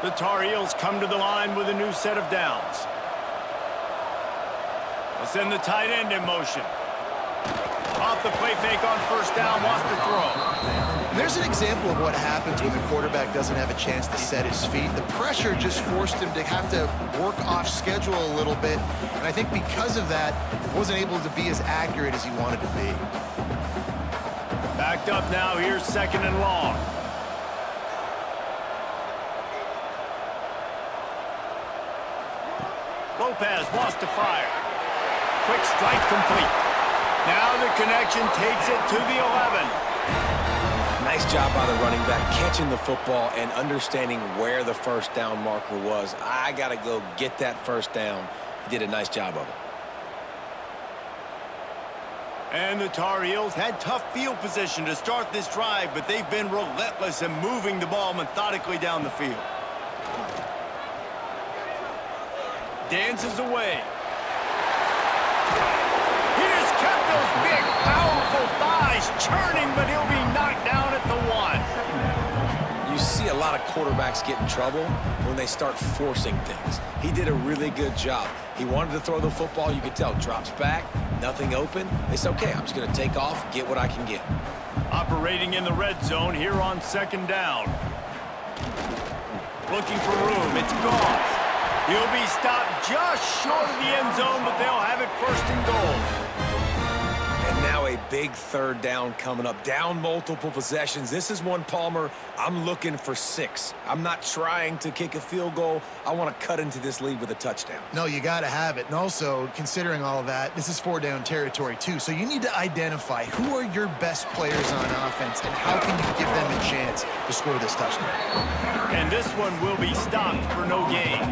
The Tar Heels come to the line with a new set of downs. They'll send the tight end in motion. Off the play fake on first down, wants to throw. There's an example of what happens when the quarterback doesn't have a chance to set his feet. The pressure just forced him to have to work off schedule a little bit, and I think because of that, wasn't able to be as accurate as he wanted to be. Backed up now, here's 2nd and long. Lopez wants to fire. Quick strike complete. Now the connection takes it to the 11. Nice job by the running back, catching the football and understanding where the first down marker was. I got to go get that first down. He did a nice job of it. And the Tar Heels had tough field position to start this drive, but they've been relentless in moving the ball methodically down the field. Dances away. He has kept those big, powerful thighs churning, but he'll be knocked down at the 1. You see a lot of quarterbacks get in trouble when they start forcing things. He did a really good job. He wanted to throw the football. You could tell. Drops back, nothing open. It's okay. I'm just going to take off, get what I can get. Operating in the red zone here on 2nd down. Looking for room. It's Gauze. He'll be stopped just short of the end zone, but they'll have it 1st and goal. And now a big 3rd down coming up. Down multiple possessions. This is one, Palmer, I'm looking for 6. I'm not trying to kick a field goal. I want to cut into this lead with a touchdown. No, you got to have it. And also, considering all of that, this is 4-down territory too. So you need to identify who are your best players on offense and how can you give them a chance to score this touchdown. And this one will be stopped for no gain.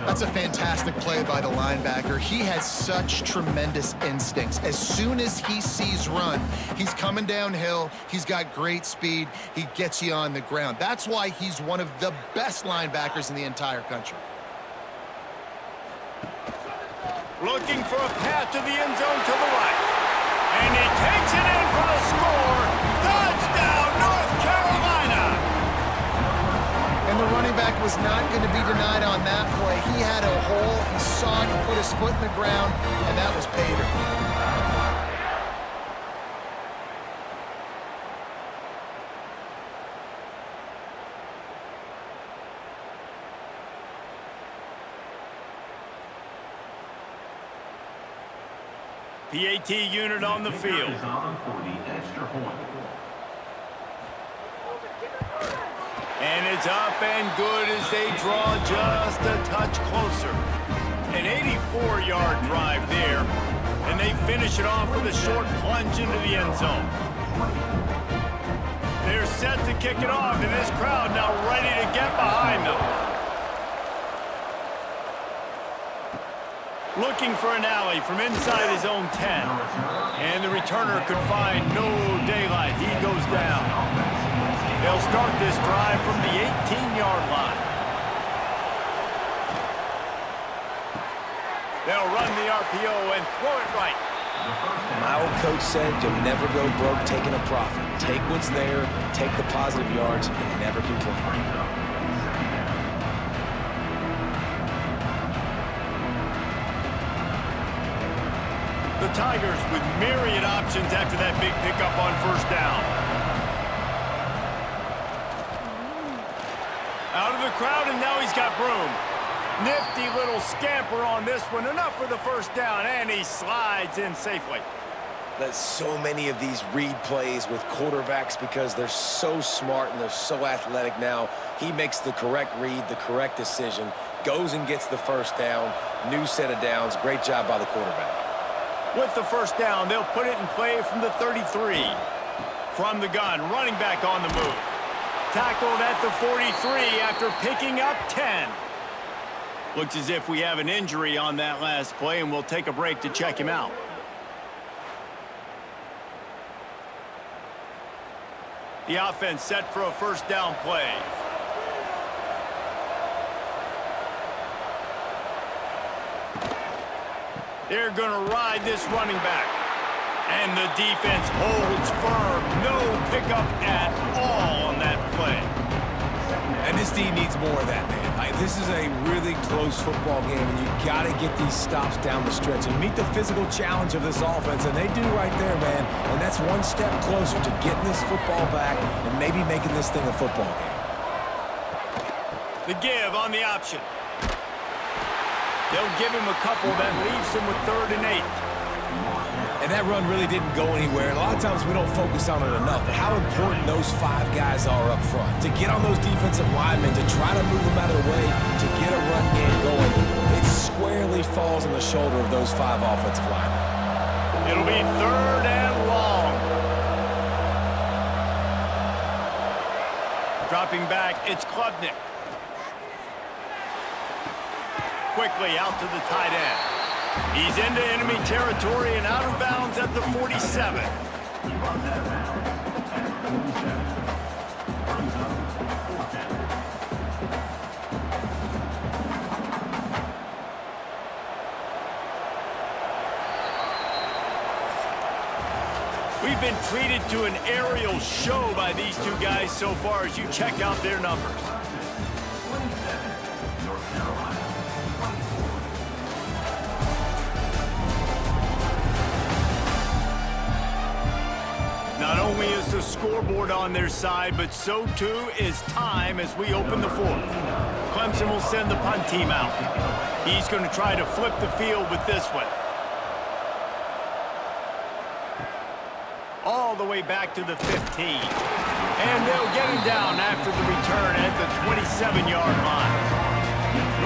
That's a fantastic play by the linebacker. He has such tremendous instincts. As soon as he sees run, he's coming downhill. He's got great speed. He gets you on the ground. That's why he's one of the best linebackers in the entire country. Looking for a path to the end zone to the right. And he takes it in for the score. Touchdown, North Carolina! And the running back was not going to be denied on that play. He had a hole. He saw it. He put his foot in the ground, and that was Pater. PAT unit on the field. Is on for the extra point. And it's up and good as they draw just a touch closer. An 84-yard drive there, and they finish it off with a short plunge into the end zone. They're set to kick it off, and this crowd now ready to get behind them. Looking for an alley from inside his own 10. And the returner could find no daylight. He goes down. They'll start this drive from the 18-yard line. They'll run the RPO and throw it right. My old coach said you'll never go broke taking a profit. Take what's there, take the positive yards, and never complain. Tigers with myriad options after that big pickup on first down. Out of the crowd, and now he's got room. Nifty little scamper on this one. Enough for the first down, and he slides in safely. There's so many of these read plays with quarterbacks because they're so smart and they're so athletic now. He makes the correct read, the correct decision, goes and gets the first down. New set of downs. Great job by the quarterback. With the first down, they'll put it in play from the 33. From the gun, running back on the move. Tackled at the 43 after picking up 10. Looks as if we have an injury on that last play, and we'll take a break to check him out. The offense set for a first down play. They're going to ride this running back. And the defense holds firm. No pickup at all on that play. And this team needs more of that, man. This is a really close football game, and you got to get these stops down the stretch and meet the physical challenge of this offense, and they do right there, man. And that's one step closer to getting this football back and maybe making this thing a football game. The give on the option. They'll give him a couple that leaves him with 3rd and 8. And that run really didn't go anywhere. And a lot of times we don't focus on it enough. How important those 5 guys are up front. To get on those defensive linemen, to try to move them out of the way, to get a run game going, it squarely falls on the shoulder of those 5 offensive linemen. It'll be 3rd and long. Dropping back, it's Klubnik. Quickly out to the tight end. He's into enemy territory and out of bounds at the 47. We've been treated to an aerial show by these two guys so far as you check out their numbers. Not only is the scoreboard on their side, but so too is time as we open the 4th. Clemson will send the punt team out. He's going to try to flip the field with this one. All the way back to the 15. And they'll get him down after the return at the 27-yard line.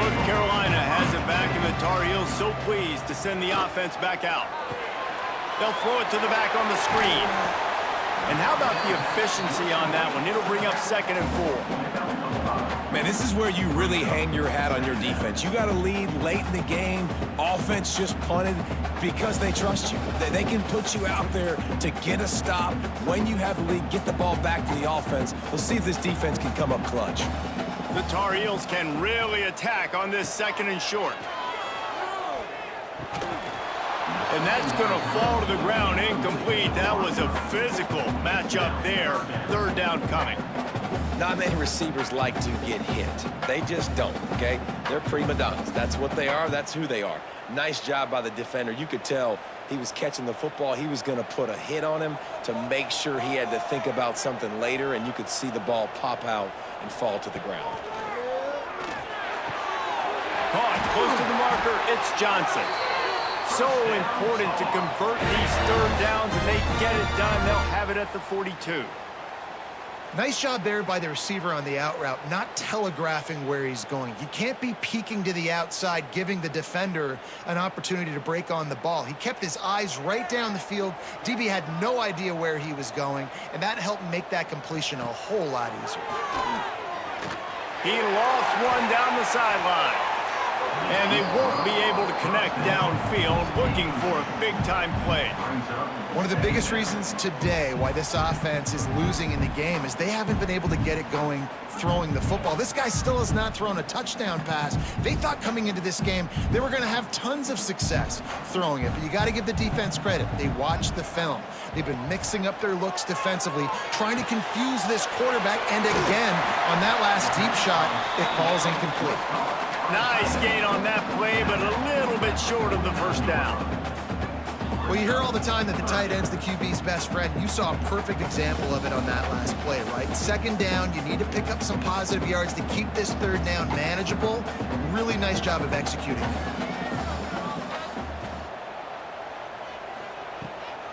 North Carolina has it back, and the Tar Heels so pleased to send the offense back out. They'll throw it to the back on the screen. And how about the efficiency on that one? It'll bring up 2nd and 4. Man, this is where you really hang your hat on your defense. You got to lead late in the game. Offense just punted because they trust you. They can put you out there to get a stop. When you have the lead, get the ball back to the offense. We'll see if this defense can come up clutch. The Tar Heels can really attack on this 2nd and short. And that's going to fall to the ground incomplete. That was a physical matchup there. 3rd down coming. Not many receivers like to get hit. They just don't, okay? They're prima donnas. That's what they are. That's who they are. Nice job by the defender. You could tell he was catching the football. He was going to put a hit on him to make sure he had to think about something later, and you could see the ball pop out and fall to the ground. Caught close to the marker. It's Johnson. So important to convert these 3rd downs, and they get it done. They'll have it at the 42. Nice job there by the receiver on the out route, not telegraphing where he's going. You can't be peeking to the outside, giving the defender an opportunity to break on the ball. He kept his eyes right down the field. DB had no idea where he was going, and that helped make that completion a whole lot easier. He lost one down the sideline. And they won't be able to connect downfield, looking for a big-time play. One of the biggest reasons today why this offense is losing in the game is they haven't been able to get it going throwing the football. This guy still has not thrown a touchdown pass. They thought coming into this game they were going to have tons of success throwing it, but you got to give the defense credit. They watched the film. They've been mixing up their looks defensively, trying to confuse this quarterback, and again, on that last deep shot, it falls incomplete. Nice gain on that play, but a little bit short of the first down. Well, you hear all the time that the tight end's the QB's best friend. You saw a perfect example of it on that last play, right? Second down, you need to pick up some positive yards to keep this third down manageable. Really nice job of executing.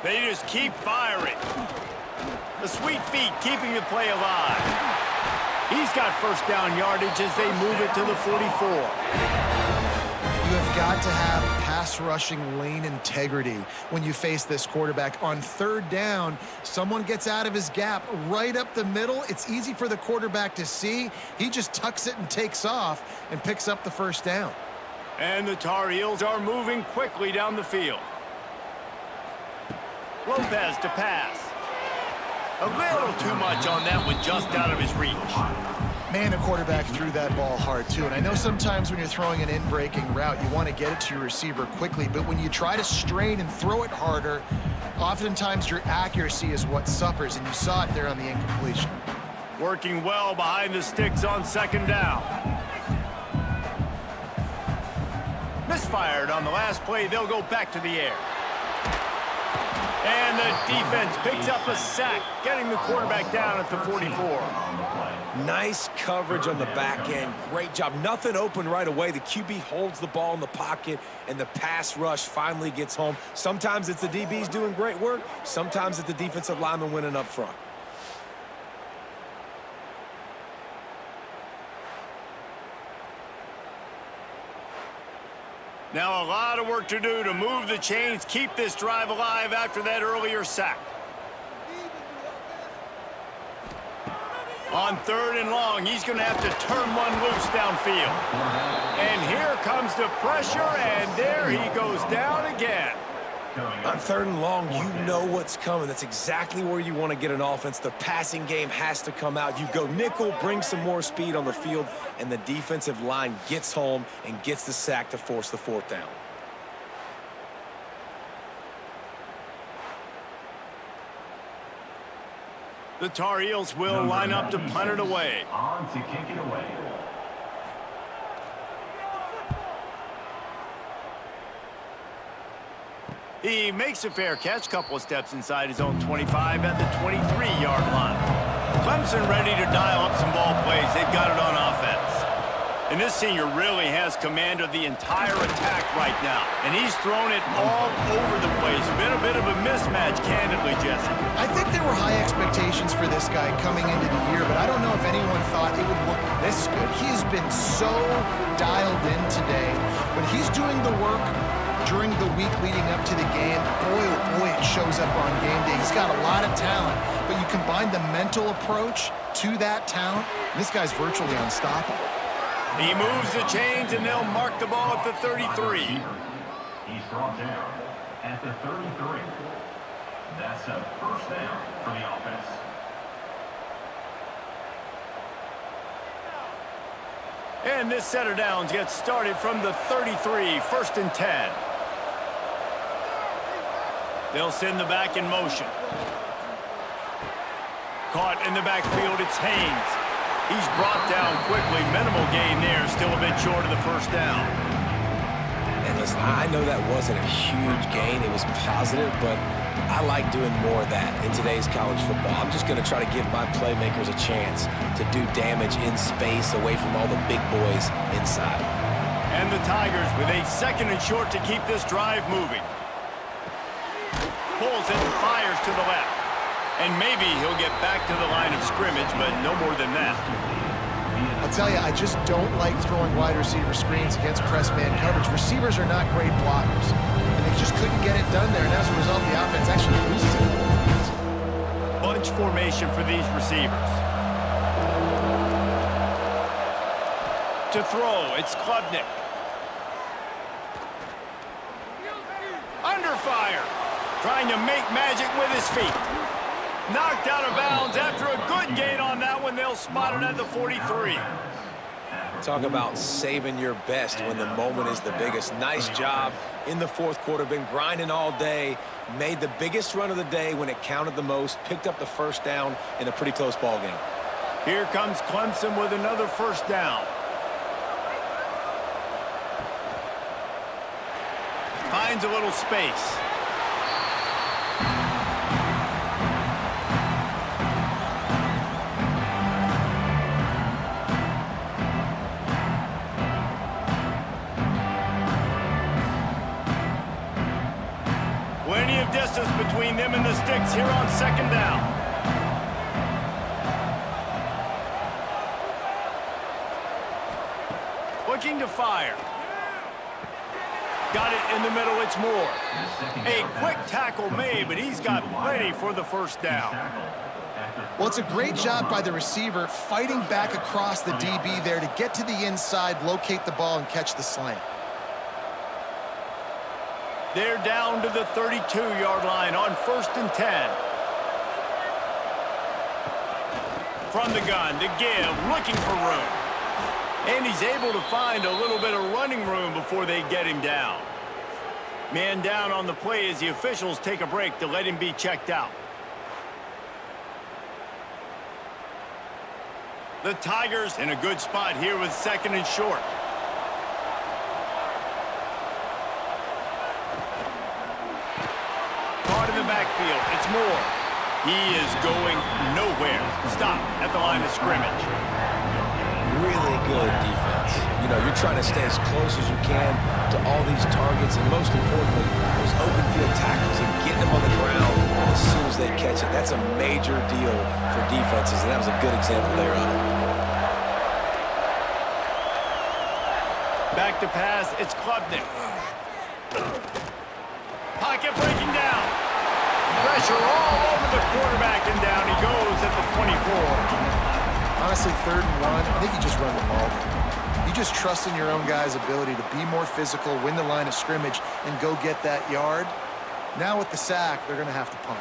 They just keep firing. The sweet feet keeping the play alive. He's got first down yardage as they move it to the 44. You have got to have pass rushing lane integrity when you face this quarterback. On third down, someone gets out of his gap right up the middle. It's easy for the quarterback to see. He just tucks it and takes off and picks up the first down. And the Tar Heels are moving quickly down the field. Lopez to pass. A little too much on that one, just out of his reach. Man, the quarterback threw that ball hard, too. And I know sometimes when you're throwing an in-breaking route, you want to get it to your receiver quickly. But when you try to strain and throw it harder, oftentimes your accuracy is what suffers. And you saw it there on the incompletion. Working well behind the sticks on second down. Misfired on the last play. They'll go back to the air. And the defense picks up a sack, getting the quarterback down at the 44. Nice coverage on the back end. Great job. Nothing open right away. The QB holds the ball in the pocket, and the pass rush finally gets home. Sometimes it's the DBs doing great work. Sometimes it's the defensive lineman winning up front. Now a lot of work to do to move the chains, keep this drive alive after that earlier sack. On third and long, he's going to have to turn one loose downfield. And here comes the pressure, and there he goes down again. On third and long, you know what's coming. That's exactly where you want to get an offense. The passing game has to come out. You go nickel, bring some more speed on the field, and the defensive line gets home and gets the sack to force the fourth down. The Tar Heels will line up to punt it away. On to kick it away. He makes a fair catch, couple of steps inside his own 25 at the 23-yard line. Clemson ready to dial up some ball plays. They've got it on offense. And this senior really has command of the entire attack right now. And he's thrown it all over the place. Been a bit of a mismatch, candidly, Jesse. I think there were high expectations for this guy coming into the year, but I don't know if anyone thought it would look this good. He has been so dialed in today. When he's doing the work during the week leading up to the game, boy, oh boy, it shows up on game day. He's got a lot of talent, but you combine the mental approach to that talent, this guy's virtually unstoppable. He moves the chains, and they'll mark the ball at the 33. He's brought down at the 33. That's a first down for the offense. And this set of downs gets started from the 33, first and 10. They'll send the back in motion. Caught in the backfield, it's Haynes. He's brought down quickly. Minimal gain there, still a bit short of the first down. And listen, I know that wasn't a huge gain. It was positive, but I like doing more of that in today's college football. I'm just going to try to give my playmakers a chance to do damage in space away from all the big boys inside. And the Tigers with a second and short to keep this drive moving. Pulls it and fires to the left. And maybe he'll get back to the line of scrimmage, but no more than that. I'll tell you, I just don't like throwing wide receiver screens against press man coverage. Receivers are not great blockers, and they just couldn't get it done there, and as a result, the offense actually loses it. Bunch formation for these receivers. To throw, it's Klubnik. Under fire. Trying to make magic with his feet. Knocked out of bounds after a good gain on that one. They'll spot it at the 43. Talk about saving your best when the moment is the biggest. Nice job in the fourth quarter. Been grinding all day. Made the biggest run of the day when it counted the most. Picked up the first down in a pretty close ball game. Here comes Clemson with another first down. Finds a little space. distance between them and the sticks here on second down. Looking to fire. Got it in the middle, it's Moore. A quick tackle made, but he's got plenty for the first down. Well, it's a great job by the receiver fighting back across the DB there to get to the inside, locate the ball, and catch the slant. They're down to the 32-yard line on 1st and 10. From the gun, the give, looking for room. And he's able to find a little bit of running room before they get him down. Man down on the play as the officials take a break to let him be checked out. The Tigers in a good spot here with 2nd and short. Caught in the backfield. It's Moore. He is going nowhere. Stop at the line of scrimmage. Really good defense. You know, you're trying to stay as close as you can to all these targets, and most importantly, those open field tackles and getting them on the ground as soon as they catch it. That's a major deal for defenses, and that was a good example there on it. Back to pass, it's Klubnik. Pocket breaking down. Pressure all over the quarterback, and down he goes at the 24. Honestly, 3rd and 1, I think you just run the ball. You just trust in your own guys' ability to be more physical, win the line of scrimmage, and go get that yard. Now with the sack, they're going to have to punt.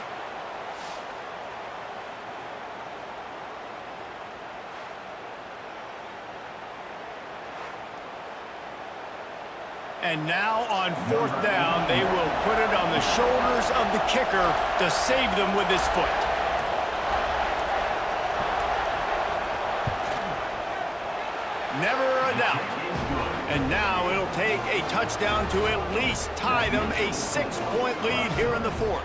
And now on 4th down, they will put it on the shoulders of the kicker to save them with his foot. Never a doubt. And now it'll take a touchdown to at least tie them a 6-point lead here in the 4th.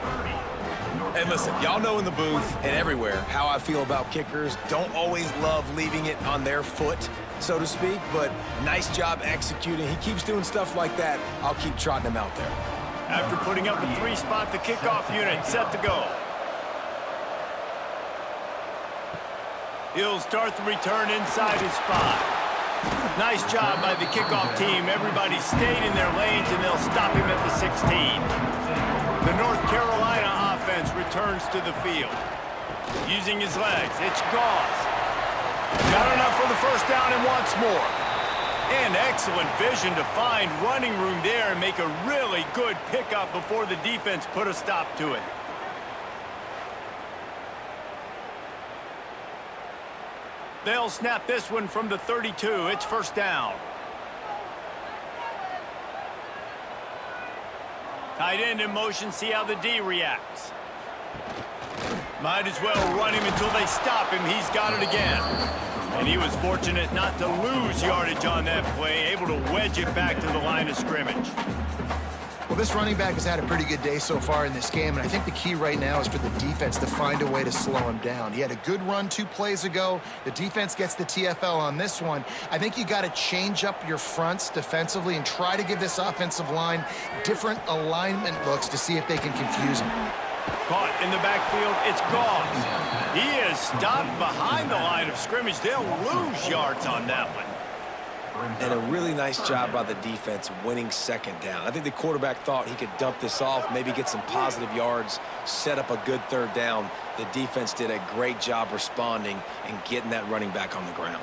And listen, y'all know in the booth and everywhere how I feel about kickers. Don't always love leaving it on their foot, so to speak, but nice job executing. He keeps doing stuff like that. I'll keep trotting him out there. After putting up a 3-spot, the kickoff unit set to go. He'll start the return inside his 5. Nice job by the kickoff team. Everybody stayed in their lanes, and they'll stop him at the 16. The North Carolina offense returns to the field. Using his legs, it's Gauze. Got enough for the first down and wants more. And excellent vision to find running room there and make a really good pickup before the defense put a stop to it. They'll snap this one from the 32. It's 1st down. Tight end in motion, see how the D reacts. Might as well run him until they stop him. He's got it again. And he was fortunate not to lose yardage on that play, able to wedge it back to the line of scrimmage. Well, this running back has had a pretty good day so far in this game, and I think the key right now is for the defense to find a way to slow him down. He had a good run 2 plays ago. The defense gets the TFL on this one. I think you got to change up your fronts defensively and try to give this offensive line different alignment looks to see if they can confuse him. Caught in the backfield, it's Gauze. He is stopped behind the line of scrimmage. They'll lose yards on that one. And a really nice job by the defense winning 2nd down. I think the quarterback thought he could dump this off, maybe get some positive yards, set up a good 3rd down. The defense did a great job responding and getting that running back on the ground.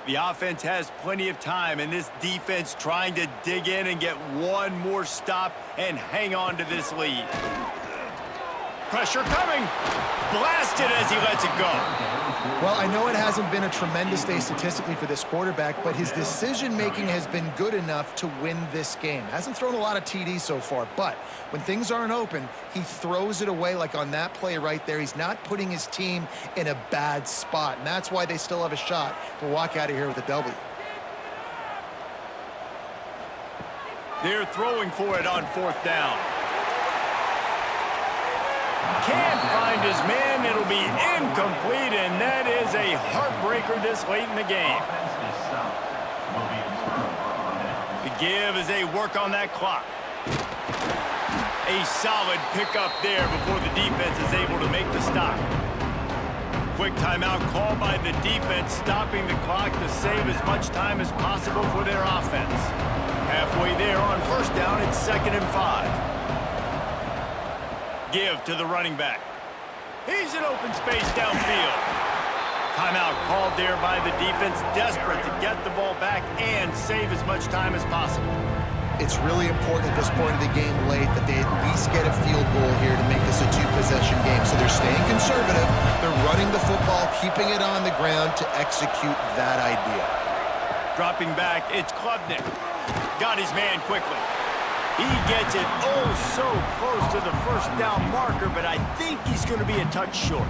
The offense has plenty of time, and this defense trying to dig in and get one more stop and hang on to this lead. Pressure coming. Blasted as he lets it go. Well, I know it hasn't been a tremendous day statistically for this quarterback, but his decision-making has been good enough to win this game. Hasn't thrown a lot of TDs so far, but when things aren't open, he throws it away like on that play right there. He's not putting his team in a bad spot, and that's why they still have a shot to walk out of here with a W. They're throwing for it on 4th down. Can't find his man. It'll be incomplete, and that is a heartbreaker this late in the game. The give as they work on that clock. A solid pickup there before the defense is able to make the stop. Quick timeout called by the defense, stopping the clock to save as much time as possible for their offense. Halfway there on first down, it's 2nd and 5. Give to the running back. He's in open space downfield. Timeout called there by the defense, desperate to get the ball back and save as much time as possible. It's really important at this point of the game late that they at least get a field goal here to make this a two-possession game. So they're staying conservative. They're running the football, keeping it on the ground to execute that idea. Dropping back, it's Klubnik. Got his man quickly. He gets it oh so close to the first down marker, but I think he's going to be a touch short.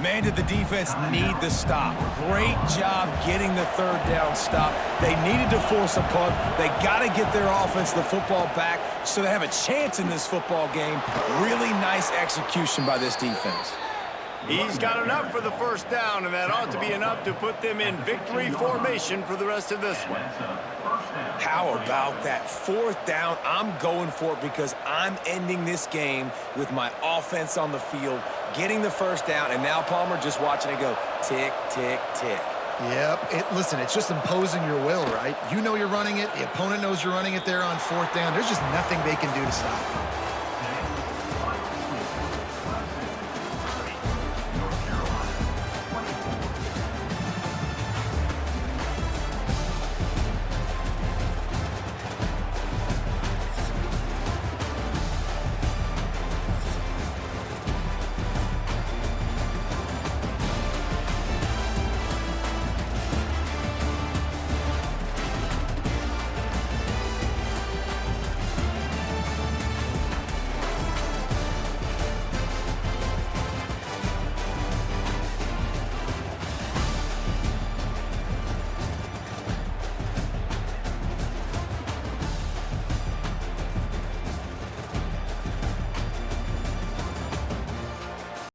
Man, did the defense need the stop. Great job getting the 3rd down stop. They needed to force a punt. They got to get their offense the football back so they have a chance in this football game. Really nice execution by this defense. He's got enough for the first down, and that ought to be enough to put them in victory formation for the rest of this one. How about that 4th down? I'm going for it because I'm ending this game with my offense on the field, getting the first down, and now Palmer just watching it go tick, tick, tick. Yep. Listen, it's just imposing your will, right? You know you're running it. The opponent knows you're running it there on 4th down. There's just nothing they can do to stop it.